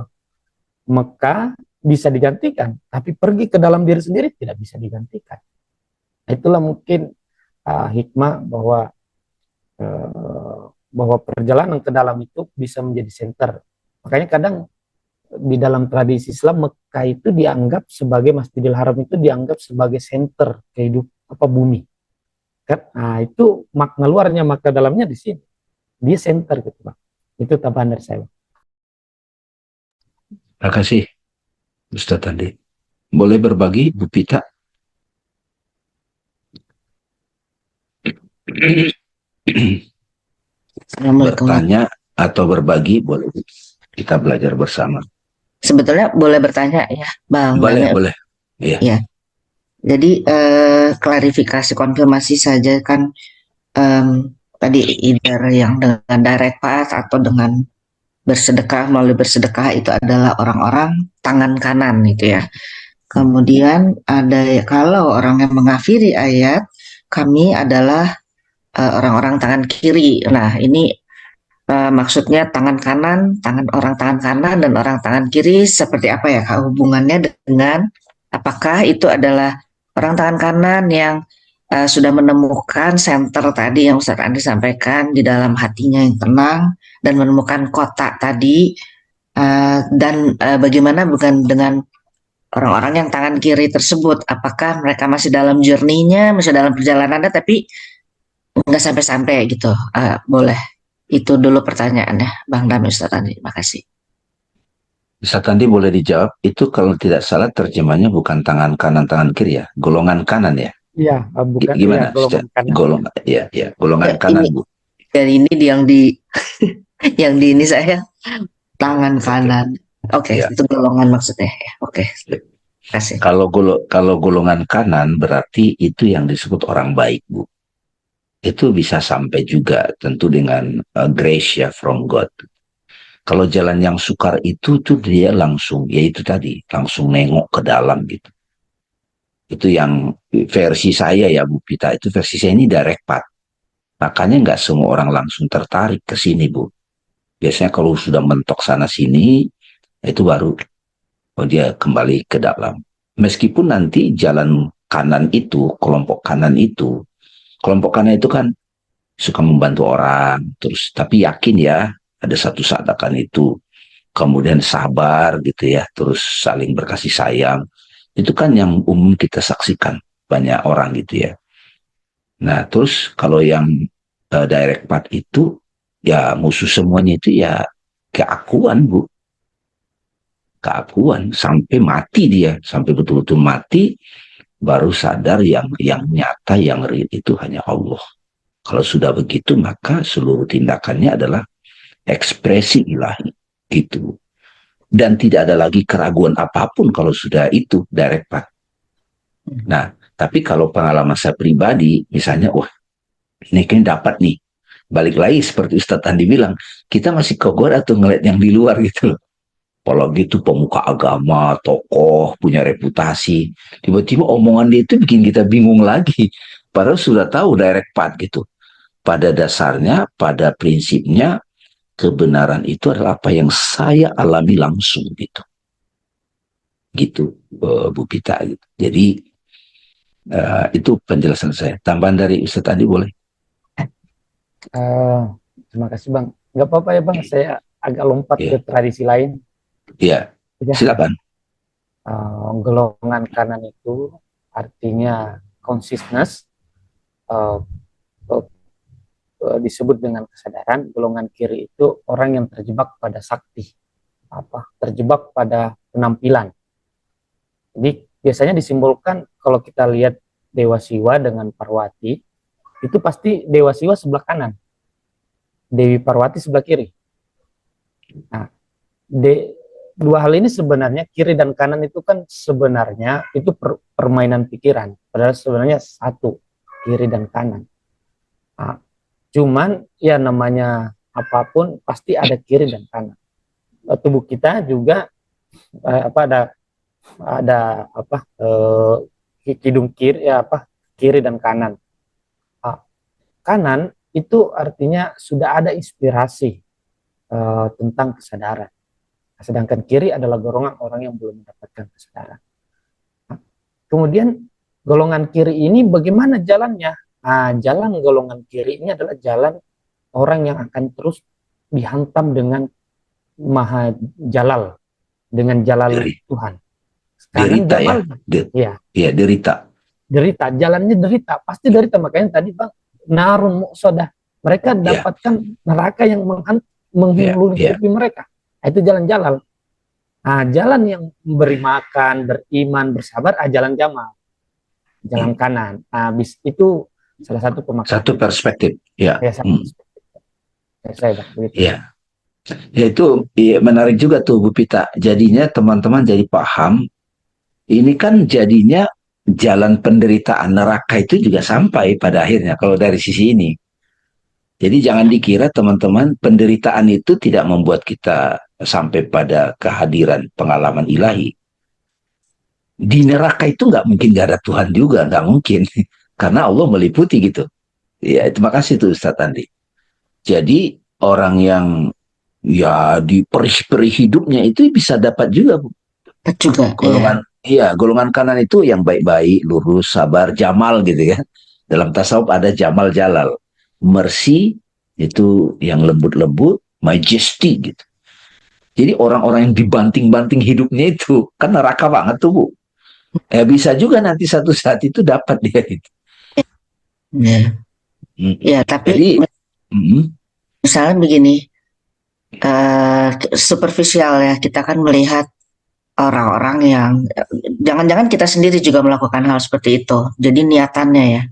Mekah bisa digantikan, tapi pergi ke dalam diri sendiri tidak bisa digantikan. Itulah mungkin hikmah bahwa perjalanan ke dalam itu bisa menjadi center. Makanya kadang di dalam tradisi Islam Mekah itu dianggap sebagai Masjidil Haram itu dianggap sebagai center kehidupan bumi. Kan? Nah, itu makna luarnya, makna dalamnya di sini. Dia center gitu, Bang. Itu tambahan dari saya. Terima kasih Ustadz Andi. Boleh berbagi Bu Pita? Bertanya atau berbagi boleh, kita belajar bersama. Sebetulnya boleh bertanya ya Bang. Boleh. Iya. Ya. Jadi klarifikasi konfirmasi saja kan tadi either yang dengan direct path atau dengan bersedekah, melalui bersedekah itu adalah orang-orang tangan kanan gitu ya. Kemudian ada kalau orang yang mengafiri ayat, kami adalah orang-orang tangan kiri. Nah ini maksudnya tangan kanan, orang tangan kanan dan orang tangan kiri seperti apa ya Kak hubungannya dengan apakah itu adalah orang tangan kanan yang sudah menemukan center tadi yang Ustadz Andi sampaikan di dalam hatinya yang tenang dan menemukan kotak tadi dan bagaimana bukan dengan orang-orang yang tangan kiri tersebut, apakah mereka masih dalam journey-nya, masih dalam perjalanannya, tapi nggak sampai-sampai gitu. Boleh. Itu dulu pertanyaannya, Bang Dami Ustaz Andi. Makasih. Ustaz Andi boleh dijawab, itu kalau tidak salah terjemahnya bukan tangan kanan, tangan kiri ya, golongan kanan ya. Iya, bukan iya Gimana? golongan kanan. Golongan, ya, golongan Ya, kanan, ini, Bu. dan ini yang di yang di ini saya tangan kanan. Oke, Ya. itu golongan maksudnya ya. Oke, kasih. Kalau golongan kanan berarti itu yang disebut orang baik, Bu. Itu bisa sampai juga tentu dengan grace ya from God. Kalau jalan yang sukar itu tuh dia langsung, ya itu tadi, langsung nengok ke dalam gitu. Itu yang versi saya ya Bu Pita, itu versi saya ini direct path. Makanya nggak semua orang langsung tertarik ke sini Bu. Biasanya kalau sudah mentok sana sini, itu baru dia kembali ke dalam. Meskipun nanti jalan kanan itu, kelompok kanan itu kan suka membantu orang, terus tapi yakin ya ada satu saat akan itu, kemudian sabar gitu ya, terus saling berkasih sayang, itu kan yang umum kita saksikan banyak orang gitu ya. Nah terus kalau yang direct path itu ya musuh semuanya itu ya keakuan Bu, keakuan sampai mati dia, sampai betul-betul mati baru sadar yang nyata, yang real itu hanya Allah. Kalau sudah begitu maka seluruh tindakannya adalah ekspresi ilahi gitu. Dan tidak ada lagi keraguan apapun kalau sudah itu direct path. Nah, tapi kalau pengalaman saya pribadi, misalnya, wah ini kan dapat nih. Balik lagi seperti Ustadz Andi bilang, kita masih kogor atau ngeliat yang di luar gitu loh. Apalagi itu pemuka agama, tokoh, punya reputasi. Tiba-tiba omongan dia itu bikin kita bingung lagi. Padahal sudah tahu direct path gitu. Pada dasarnya, pada prinsipnya, kebenaran itu adalah apa yang saya alami langsung gitu. Gitu, Bu Pita. Gitu. Jadi, itu penjelasan saya. Tambahan dari Ustadz tadi boleh? Terima kasih Bang. Nggak apa-apa ya Bang, saya agak lompat ke tradisi lain. Iya, silakan. Golongan kanan itu artinya consciousness, disebut dengan kesadaran. Golongan kiri itu orang yang terjebak pada sakti, terjebak pada penampilan. Jadi biasanya disimbolkan kalau kita lihat Dewa Siwa dengan Parwati, itu pasti Dewa Siwa sebelah kanan, Dewi Parwati sebelah kiri. Nah, dua hal ini sebenarnya kiri dan kanan itu kan sebenarnya itu permainan pikiran, padahal sebenarnya satu, kiri dan kanan. Nah, cuman ya namanya apapun pasti ada kiri dan kanan. Tubuh kita juga ada hidung kiri ya kiri dan kanan. Kanan itu artinya sudah ada inspirasi tentang kesadaran. Sedangkan kiri adalah golongan orang yang belum mendapatkan kesadaran. Kemudian golongan kiri ini bagaimana jalannya? Jalan golongan kiri ini adalah jalan orang yang akan terus dihantam dengan Maha Jalal, dengan Jalal Tuhan. Sekarang derita Jamal, ya derita. Derita, jalannya derita, pasti derita. Makanya tadi Bang, narun muqsadah, mereka dapatkan neraka yang menghidupi mereka. Itu jalan-jalan. Jalan yang memberi makan, beriman, bersabar, jalan Jamal, jalan kanan. Habis itu salah satu pemakaian. Satu perspektif, ya. Saya ya. Ya itu menarik juga tuh Bu Pita. Jadinya teman-teman jadi paham. Ini kan jadinya jalan penderitaan neraka itu juga sampai pada akhirnya kalau dari sisi ini. Jadi jangan dikira teman-teman penderitaan itu tidak membuat kita sampai pada kehadiran pengalaman ilahi. Di neraka itu nggak mungkin nggak ada Tuhan juga, nggak mungkin. Karena Allah meliputi gitu. Ya, terima kasih tuh Ustadz Andi. Jadi orang yang ya di peri hidupnya itu bisa dapat juga Bu. Juga golongan kanan itu yang baik-baik, lurus, sabar, jamal gitu ya. Dalam tasawuf ada jamal jalal. Mercy itu yang lembut-lembut, majesty gitu. Jadi orang-orang yang dibanting-banting hidupnya itu kan neraka banget tuh Bu. Bisa juga nanti satu saat itu dapat dia itu. Ya, Hmm. ya tapi Jadi, misalnya begini, superficial ya, kita kan melihat orang-orang yang jangan-jangan kita sendiri juga melakukan hal seperti itu. Jadi niatannya ya,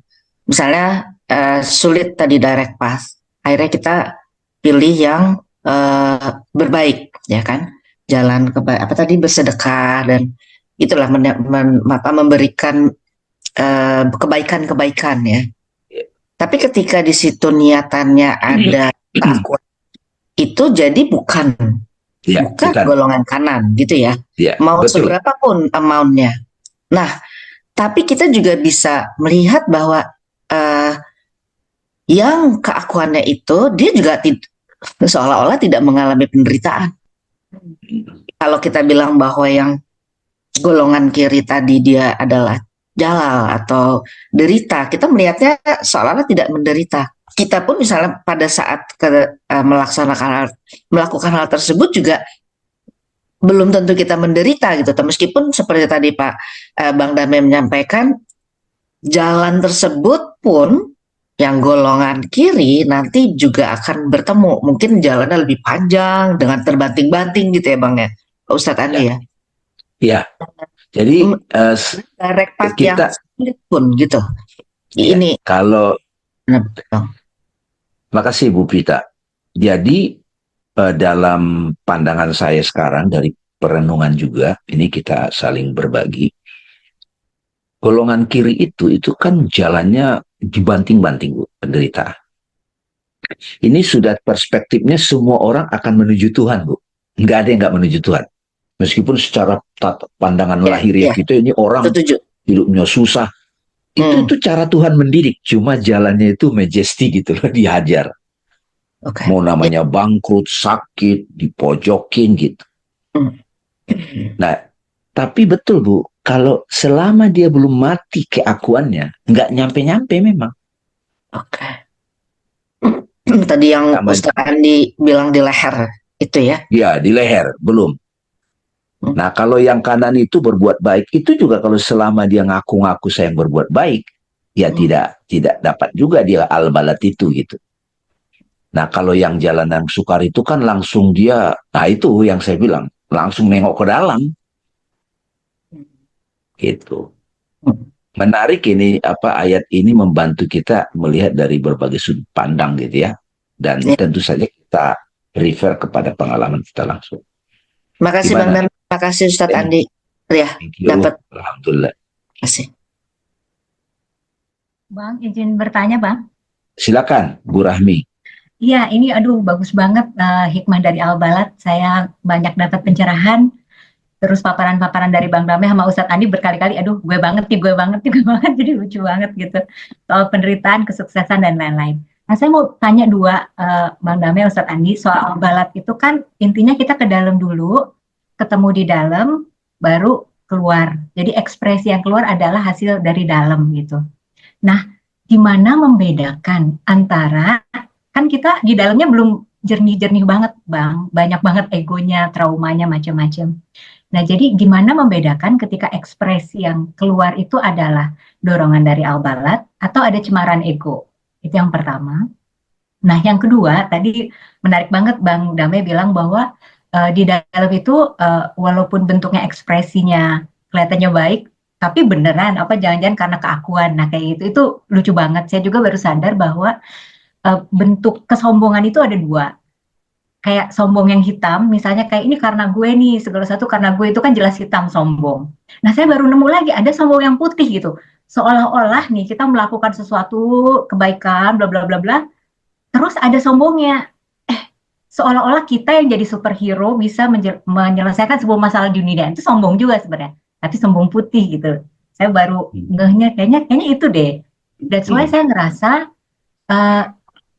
misalnya sulit tadi direct path, akhirnya kita pilih yang berbaik, ya kan? Jalan apa tadi bersedekah dan itulah memberikan kebaikan-kebaikan ya. Tapi ketika di situ niatannya ada takwa, itu jadi bukan ya, bukan golongan kanan gitu ya. Ya, Mau betul. seberapa pun amount-nya. Nah, tapi kita juga bisa melihat bahwa yang keakuannya itu dia juga seolah-olah tidak mengalami penderitaan. Kalau kita bilang bahwa yang golongan kiri tadi dia adalah jalal atau derita, kita melihatnya seolah-olah tidak menderita. Kita pun misalnya pada saat melakukan hal tersebut juga belum tentu kita menderita gitu. Meskipun seperti tadi Pak Bang Dame menyampaikan, jalan tersebut pun yang golongan kiri nanti juga akan bertemu. Mungkin jalannya lebih panjang dengan terbanting-banting gitu ya Bang ya, Pak Ustadz Andi ya. Iya. Jadi direct path kita yang sulit pun gitu. Ya, Ini kalau makasih Bu Prita. Jadi dalam pandangan saya sekarang dari perenungan juga, ini kita saling berbagi. Golongan kiri itu kan jalannya dibanting-banting Bu, penderita. Ini sudah perspektifnya semua orang akan menuju Tuhan Bu. Nggak ada yang nggak menuju Tuhan. Meskipun secara pandangan lahiriah kita ini orang hidupnya susah. Itu cara Tuhan mendidik. Cuma jalannya itu majesty gitu loh, dihajar. Mau namanya bangkrut, sakit, dipojokin gitu. Nah, tapi betul Bu, kalau selama dia belum mati keakuannya, nggak nyampe-nyampe memang. Tadi yang Ustaz Andi bilang di leher itu ya? Ya, di leher, belum. Nah, kalau yang kanan itu berbuat baik, itu juga kalau selama dia ngaku-ngaku saya yang berbuat baik, ya tidak dapat juga dia al-balat itu gitu. Nah, kalau yang jalanan sukar itu kan langsung dia, nah itu yang saya bilang, langsung nengok ke dalam. Gitu. Menarik ini ayat ini membantu kita melihat dari berbagai sudut pandang gitu ya. Dan tentu saja kita refer kepada pengalaman kita langsung. Makasih Bang Dan, makasih Ustadz Andi. Ya, dapat. Alhamdulillah. Kasih. Bang, izin bertanya Bang. Silakan, Bu Rahmi. Iya, ini bagus banget hikmah dari Al-Balad. Saya banyak dapat pencerahan. Terus paparan-paparan dari Bang Dame sama Ustadz Andi berkali-kali, gue banget nih, gue banget. Jadi lucu banget gitu. Soal penderitaan, kesuksesan, dan lain-lain. Nah, saya mau tanya dua, Bang Dame, Ustadz Andi, soal Al-Balad itu kan intinya kita ke dalam dulu, ketemu di dalam, baru keluar. Jadi ekspresi yang keluar adalah hasil dari dalam gitu. Nah, gimana membedakan antara, kan kita di dalamnya belum jernih-jernih banget Bang, banyak banget egonya, traumanya, macam-macam. Nah, jadi gimana membedakan ketika ekspresi yang keluar itu adalah dorongan dari Al-Balad atau ada cemaran ego? Itu yang pertama. Nah, yang kedua, tadi menarik banget Bang Dame bilang bahwa di dalam itu walaupun bentuknya ekspresinya kelihatannya baik, tapi beneran apa jangan-jangan karena keakuan. Nah, kayak gitu, itu lucu banget. Saya juga baru sadar bahwa bentuk kesombongan itu ada dua. Kayak sombong yang hitam, misalnya kayak ini karena gue nih, segala sesuatu karena gue, itu kan jelas hitam sombong. Nah, saya baru nemu lagi ada sombong yang putih gitu. Seolah-olah nih kita melakukan sesuatu kebaikan, bla bla bla bla. Terus ada sombongnya. Seolah-olah kita yang jadi superhero bisa menyelesaikan sebuah masalah di dunia. Itu sombong juga sebenarnya. Tapi sombong putih gitu. Saya baru ngehnya kayaknya itu deh. That's why saya ngerasa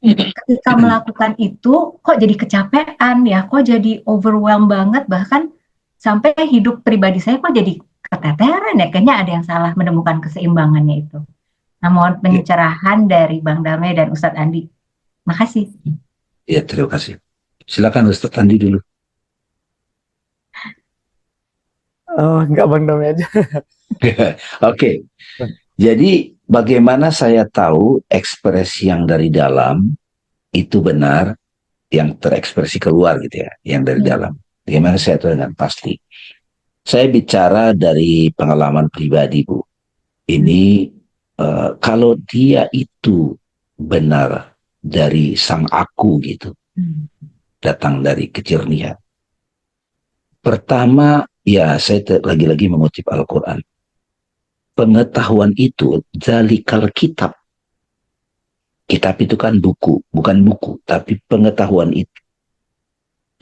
ketika melakukan itu kok jadi kecapean ya, kok jadi overwhelmed banget, bahkan sampai hidup pribadi saya kok jadi keteteran ya, kayaknya ada yang salah menemukan keseimbangannya itu. Nah, mohon pencerahan dari Bang Dame dan Ustadz Andi. Makasih. Ya, terima kasih. Silakan Ustadz Andi dulu. Oh, enggak Bang Dami aja. Oke, jadi bagaimana saya tahu ekspresi yang dari dalam itu benar, yang terekspresi keluar gitu ya, yang dari Hmm. dalam. Bagaimana saya tahu dengan pasti? Saya bicara dari pengalaman pribadi, Bu. Ini kalau dia itu benar dari sang aku gitu, Hmm. datang dari kejernihan. Pertama, ya saya lagi-lagi mengutip Al-Quran. Pengetahuan itu zalikal kitab. Kitab itu kan buku, bukan buku, tapi pengetahuan itu.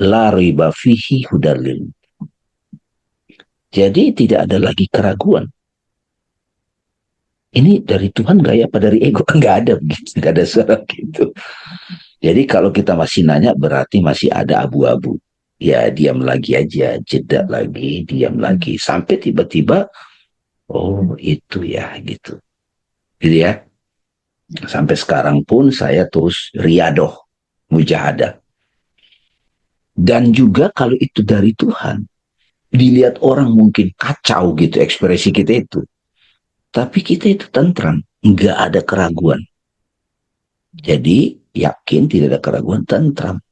La riba fihi hudalil. Jadi tidak ada lagi keraguan. Ini dari Tuhan gak ya, apa dari ego? Nggak ada begitu, nggak ada suara gitu. Jadi kalau kita masih nanya berarti masih ada abu-abu. Ya diam lagi aja, jeda lagi, diam lagi. Sampai tiba-tiba, oh itu ya gitu. Gitu ya. Sampai sekarang pun saya terus riadoh, mujahadah. Dan juga kalau itu dari Tuhan, dilihat orang mungkin kacau gitu ekspresi kita itu. Tapi kita itu tentram, nggak ada keraguan. Jadi yakin tidak ada keraguan, tentram.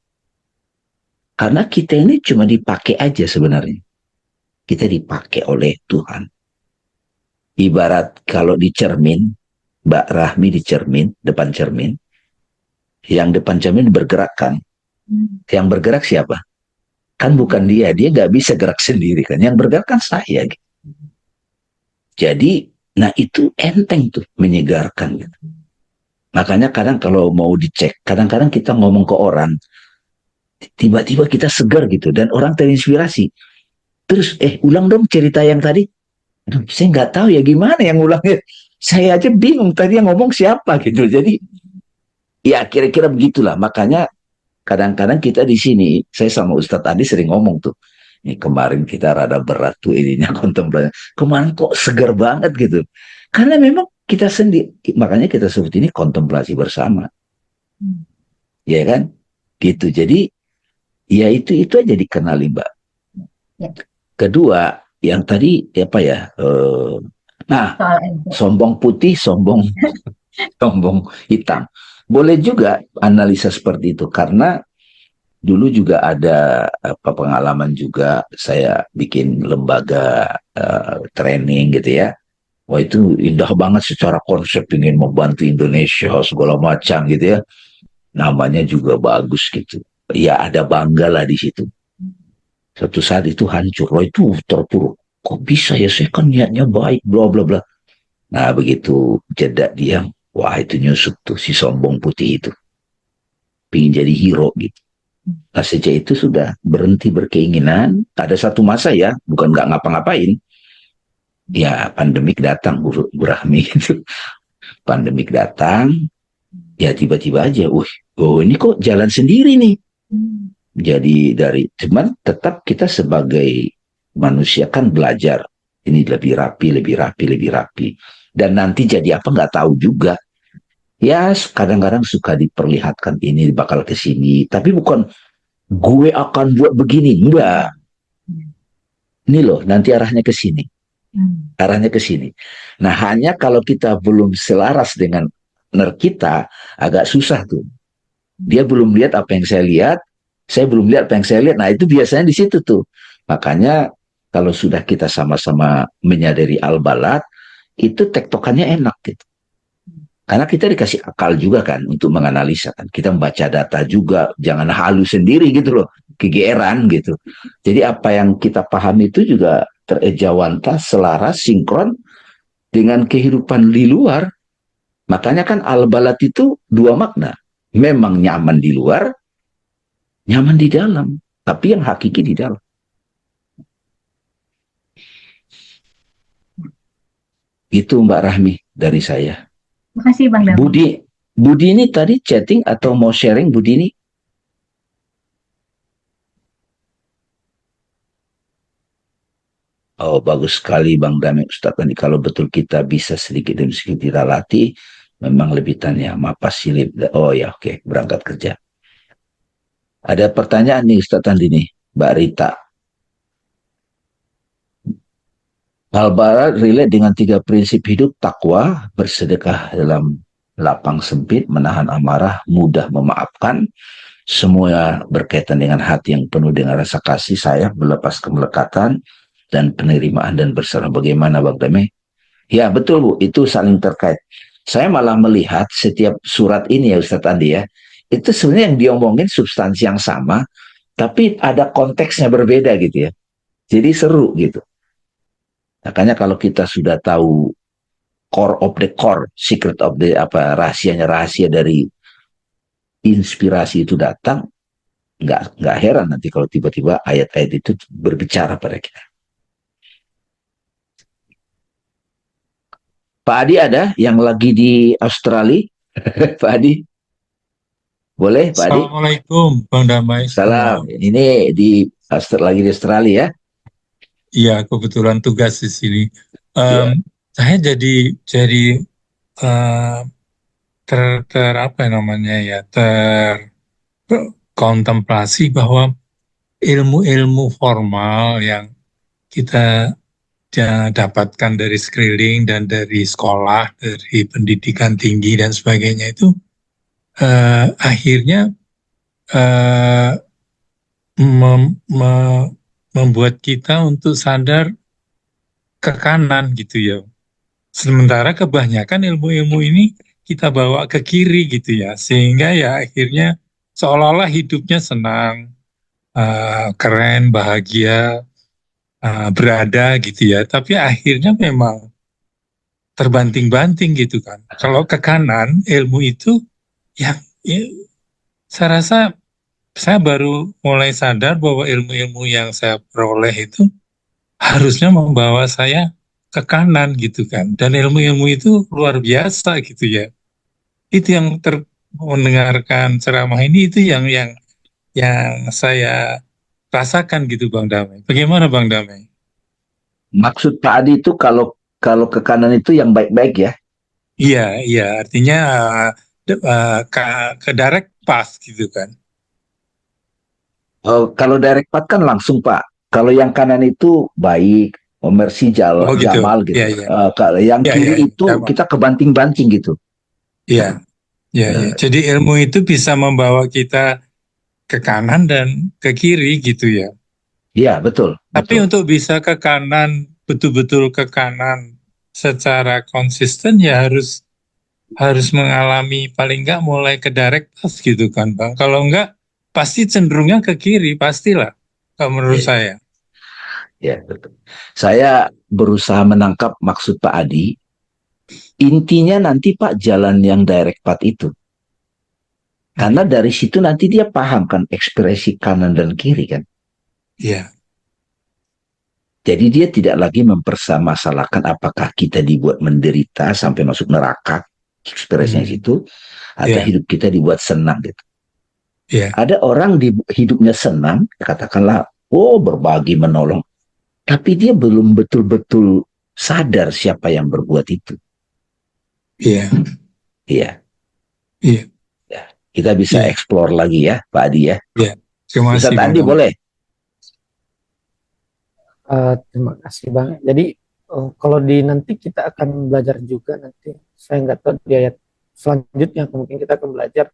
Karena kita ini cuma dipakai aja sebenarnya. Kita dipakai oleh Tuhan. Ibarat kalau di cermin, Mbak Rahmi di cermin, depan cermin, yang depan cermin bergerakkan. Yang bergerak siapa? Kan bukan dia nggak bisa gerak sendiri kan. Yang bergerak kan saya. Gitu. Jadi, nah itu enteng tuh, menyegarkan gitu. Makanya kadang kalau mau dicek, kadang-kadang kita ngomong ke orang, tiba-tiba kita segar gitu, dan orang terinspirasi. Terus, ulang dong cerita yang tadi. Aduh, saya nggak tahu ya gimana yang ulangnya. Saya aja bingung tadi yang ngomong siapa gitu. Jadi, ya kira-kira begitulah. Makanya kadang-kadang kita di sini, saya sama Ustadz Adi sering ngomong tuh, ini kemarin kita rada berat tuh ininya kontemplasi. Kemarin kok segar banget gitu. Karena memang kita sendiri, makanya kita sebut ini kontemplasi bersama. Ya kan? Gitu. Jadi, ya itu aja dikenali Mbak. Ya. Kedua, yang tadi apa ya? Nah, Soal ego. sombong putih, sombong hitam. Boleh juga analisa seperti itu karena dulu juga ada pengalaman juga saya bikin lembaga training gitu ya. Wah itu indah banget secara konsep ingin membantu Indonesia segala macam gitu ya. Namanya juga bagus gitu. Ya ada bangga lah di situ. Suatu saat itu hancur. Wah itu terpuruk. Kok bisa ya saya kan niatnya baik bla bla bla. Nah begitu jeda diam. Wah itu nyusut tuh si sombong putih itu. Pingin jadi hero gitu. Nah, sejak itu sudah berhenti berkeinginan. Ada satu masa ya, bukan nggak ngapa-ngapain. Ya, pandemik datang, Bu Rahmi gitu. Pandemik datang, ya tiba-tiba aja, oh ini kok jalan sendiri nih. Jadi cuman tetap kita sebagai manusia kan belajar. Ini lebih rapi, lebih rapi, lebih rapi. Dan nanti jadi apa nggak tahu juga. Ya, kadang-kadang suka diperlihatkan ini bakal ke sini. Tapi bukan gue akan buat begini. Enggak. Ini loh, nanti arahnya ke sini. Arahnya ke sini. Nah, hanya kalau kita belum selaras dengan partner kita, agak susah tuh. Dia belum lihat apa yang saya belum lihat apa yang saya lihat. Nah, itu biasanya di situ tuh. Makanya kalau sudah kita sama-sama menyadari al-balat, itu tektokannya enak gitu. Karena kita dikasih akal juga kan untuk menganalisa kan. Kita membaca data juga, jangan halu sendiri gitu loh, kegeeran gitu. Jadi apa yang kita pahami itu juga terejawanta, selaras, sinkron dengan kehidupan di luar. Makanya kan al-balad itu dua makna. Memang nyaman di luar, nyaman di dalam. Tapi yang hakiki di dalam. Itu Mbak Rahmi dari saya. Makasih Bang Dami. Budi ini tadi chatting atau mau sharing Budi ini? Oh, bagus sekali Bang Dami Ustaz tadi. Kalau betul kita bisa sedikit demi sedikit dilatih, memang lebih tanya apa silip. Oh ya, oke, berangkat kerja. Ada pertanyaan nih Ustaz Tandi nih, Mbak Rita. Al-Barat relate dengan 3 prinsip hidup: takwa, bersedekah dalam lapang sempit, menahan amarah, mudah memaafkan. Semua berkaitan dengan hati yang penuh dengan rasa kasih sayang, melepas kemelekatan, dan penerimaan dan berserah. Bagaimana Bang Dame? Ya betul Bu, itu saling terkait. Saya malah melihat setiap surat ini ya Ustadz Andi ya, itu sebenarnya yang diomongin substansi yang sama, tapi ada konteksnya berbeda gitu ya. Jadi seru gitu. Makanya kalau kita sudah tahu core of the core, secret of the apa rahasianya, rahasia dari inspirasi itu datang, nggak heran nanti kalau tiba-tiba ayat-ayat itu berbicara pada kita. Pak Adi ada yang lagi di Australia? Pak Adi, boleh Pak Adi? Assalamualaikum, Bang Damai Salam. semua. Ini lagi di Australia ya? Iya, kebetulan tugas di sini. Iya. Saya jadi eh, apa namanya ya, terkontemplasi bahwa ilmu-ilmu formal yang kita dapatkan dari sekeliling dan dari sekolah, dari pendidikan tinggi dan sebagainya itu akhirnya eh, membuat kita untuk sadar ke kanan gitu ya. Sementara kebanyakan ilmu-ilmu ini kita bawa ke kiri gitu ya, sehingga ya akhirnya seolah-olah hidupnya senang, keren, bahagia, berada gitu ya. Tapi akhirnya memang terbanting-banting gitu kan. Kalau ke kanan ilmu itu yang ya, saya rasa saya baru mulai sadar bahwa ilmu-ilmu yang saya peroleh itu harusnya membawa saya ke kanan gitu kan. Dan ilmu-ilmu itu luar biasa gitu ya. Itu yang mendengarkan ceramah ini itu yang saya rasakan gitu Bang Damai. Bagaimana Bang Damai? Maksud Pak Adi itu kalau kalau ke kanan itu yang baik-baik ya? Iya, iya artinya ke direct path gitu kan. Oh, kalau direct path kan langsung Pak. Kalau yang kanan itu baik, Mercy Oh gitu. Jamal Iya, gitu. iya. Kalau yang Iya, iya, kiri iya. itu Sama. kita kebanting-banting gitu. Iya, iya, iya. Eh, Jadi ilmu itu bisa membawa kita ke kanan dan ke kiri gitu ya. Iya betul, Tapi betul. untuk bisa ke kanan, betul-betul ke kanan secara konsisten ya harus harus mengalami paling nggak mulai ke direct path gitu kan Bang. Kalau enggak pasti cenderungnya ke kiri pastilah kalau menurut Iya, saya. ya, betul. Saya berusaha menangkap maksud Pak Adi. Intinya nanti Pak jalan yang direct path itu. Karena Hmm, dari situ nanti dia paham kan ekspresi kanan dan kiri kan. Iya, Jadi dia tidak lagi mempermasalahkan apakah kita dibuat menderita sampai masuk neraka, ekspresinya hmm, situ, atau iya, hidup kita dibuat senang gitu. iya, Ada orang di hidupnya senang, katakanlah, oh berbagi menolong, tapi dia belum betul-betul sadar siapa yang berbuat itu. iya, Iya, iya, ya. Kita bisa iya, explore lagi ya, Pak Adi ya. iya. Terima kasih Ustadz Bang Andi Damai. boleh? Terima kasih Bang. Jadi kalau di nanti kita akan belajar juga nanti, saya nggak tahu di ayat selanjutnya mungkin kita akan belajar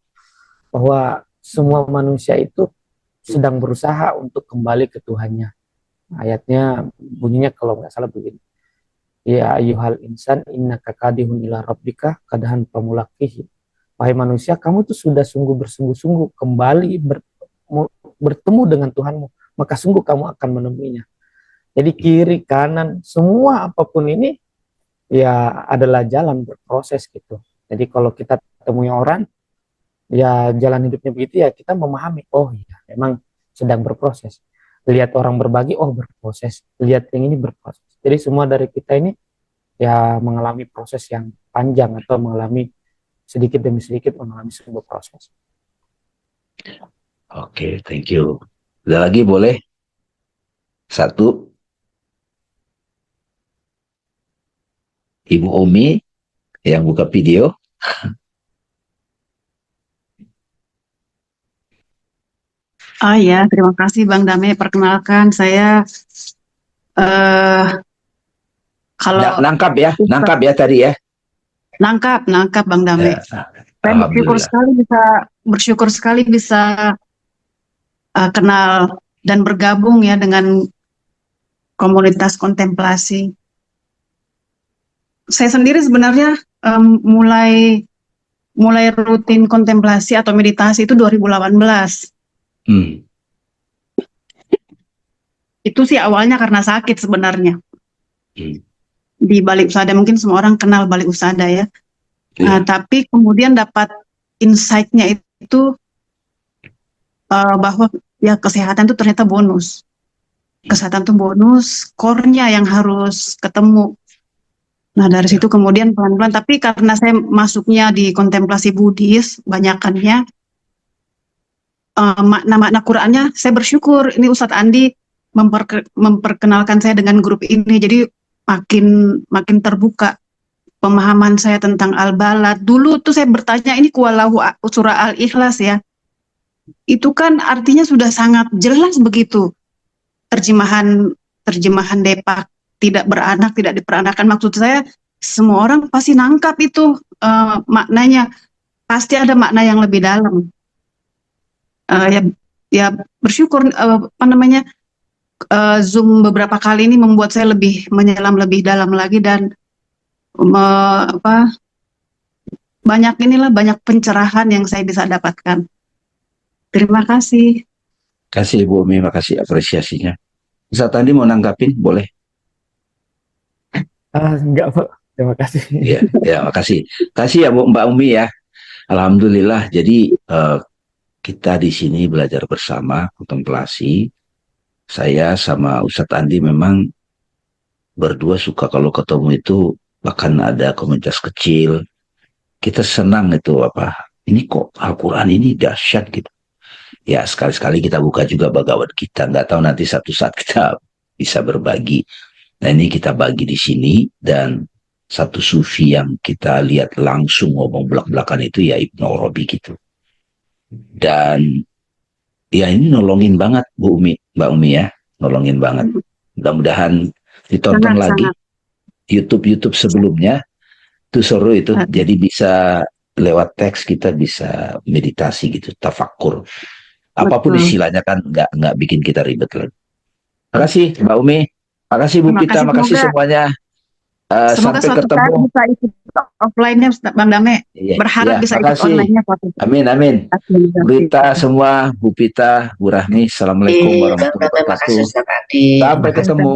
bahwa semua manusia itu sedang berusaha untuk kembali ke Tuhannya. Ayatnya bunyinya kalau nggak salah begini. Ya ayuhal insan innaka kadihun ila rabbika kadahan pamulakihi. Wahai manusia, kamu tuh sudah sungguh bersungguh-sungguh kembali bertemu dengan Tuhanmu, maka sungguh kamu akan menemuinya. Jadi kiri, kanan, semua apapun ini ya adalah jalan berproses gitu. Jadi kalau kita temui orang, ya jalan hidupnya begitu ya kita memahami, oh iya memang sedang berproses. Lihat orang berbagi, oh berproses. Lihat yang ini berproses. Jadi semua dari kita ini ya mengalami proses yang panjang atau mengalami sedikit demi sedikit mengalami sebuah proses. Oke, thank you. Ada lagi boleh? Satu, Ibu Umi yang buka video. Oh ya, terima kasih Bang Dame. Perkenalkan, saya eh, Kalau Nangkap ya tadi ya. nangkap Bang Dame. Ya, Saya bersyukur sekali bisa kenal dan bergabung ya dengan komunitas kontemplasi. Saya sendiri sebenarnya mulai rutin kontemplasi atau meditasi itu 2018. Itu sih awalnya karena sakit sebenarnya. Di Balik Usada, mungkin semua orang kenal Balik Usada ya. Tapi kemudian dapat insight-nya itu bahwa ya kesehatan itu ternyata bonus. Kesehatan itu bonus, core-nya yang harus ketemu. Nah dari situ kemudian pelan-pelan, tapi karena saya masuknya di kontemplasi Buddhis, banyakannya makna-makna Qurannya, saya bersyukur ini Ustadz Andi memperkenalkan saya dengan grup ini, jadi makin terbuka pemahaman saya tentang Al-Balad. Dulu tuh saya bertanya, ini kualahu surah Al-Ikhlas ya, itu kan artinya sudah sangat jelas begitu, terjemahan Depak, tidak beranak, tidak diperanakan. Maksud saya semua orang pasti nangkap itu maknanya, pasti ada makna yang lebih dalam. Ya bersyukur Zoom beberapa kali ini membuat saya lebih menyelam lebih dalam lagi, dan banyak pencerahan yang saya bisa dapatkan. Terima kasih. Kasih Bu Umi, makasih apresiasinya. Ustaz Andi mau nanggapin, boleh? Enggak, Pak. Terima kasih. Ya, makasih. Kasih ya Bu Mbak Umi ya. Alhamdulillah. Jadi kita di sini belajar bersama kontemplasi. Saya sama Ustadz Andi memang berdua suka kalau ketemu itu, bahkan ada komunitas kecil. Kita senang itu ini kok Al-Quran ini dahsyat gitu. Ya sekali-sekali kita buka juga Bhagavad Gita. Nggak tahu nanti satu saat kita bisa berbagi. Nah ini kita bagi di sini, dan satu sufi yang kita lihat langsung ngomong belak-belakan itu ya Ibnu Arabi gitu. Dan ya ini nolongin banget Mbak Umi ya, nolongin banget. Mudah-mudahan ditonton lagi YouTube sebelumnya, itu seru itu. Jadi bisa lewat teks kita bisa meditasi gitu, tafakur. Apapun istilahnya kan nggak bikin kita ribet lagi. Makasih Mbak Umi, makasih Bu Pita, makasih semuanya. Semoga Sampai suatu ketemu. saat bisa ikut offline-nya Bang Dame. Berharap bisa ikut online-nya. Amin. Berita semua, Bu Pita, Bu Rahmi, Assalamualaikum warahmatullahi wabarakatuh. Terima kasih Ustadz Adi. Sampai ketemu.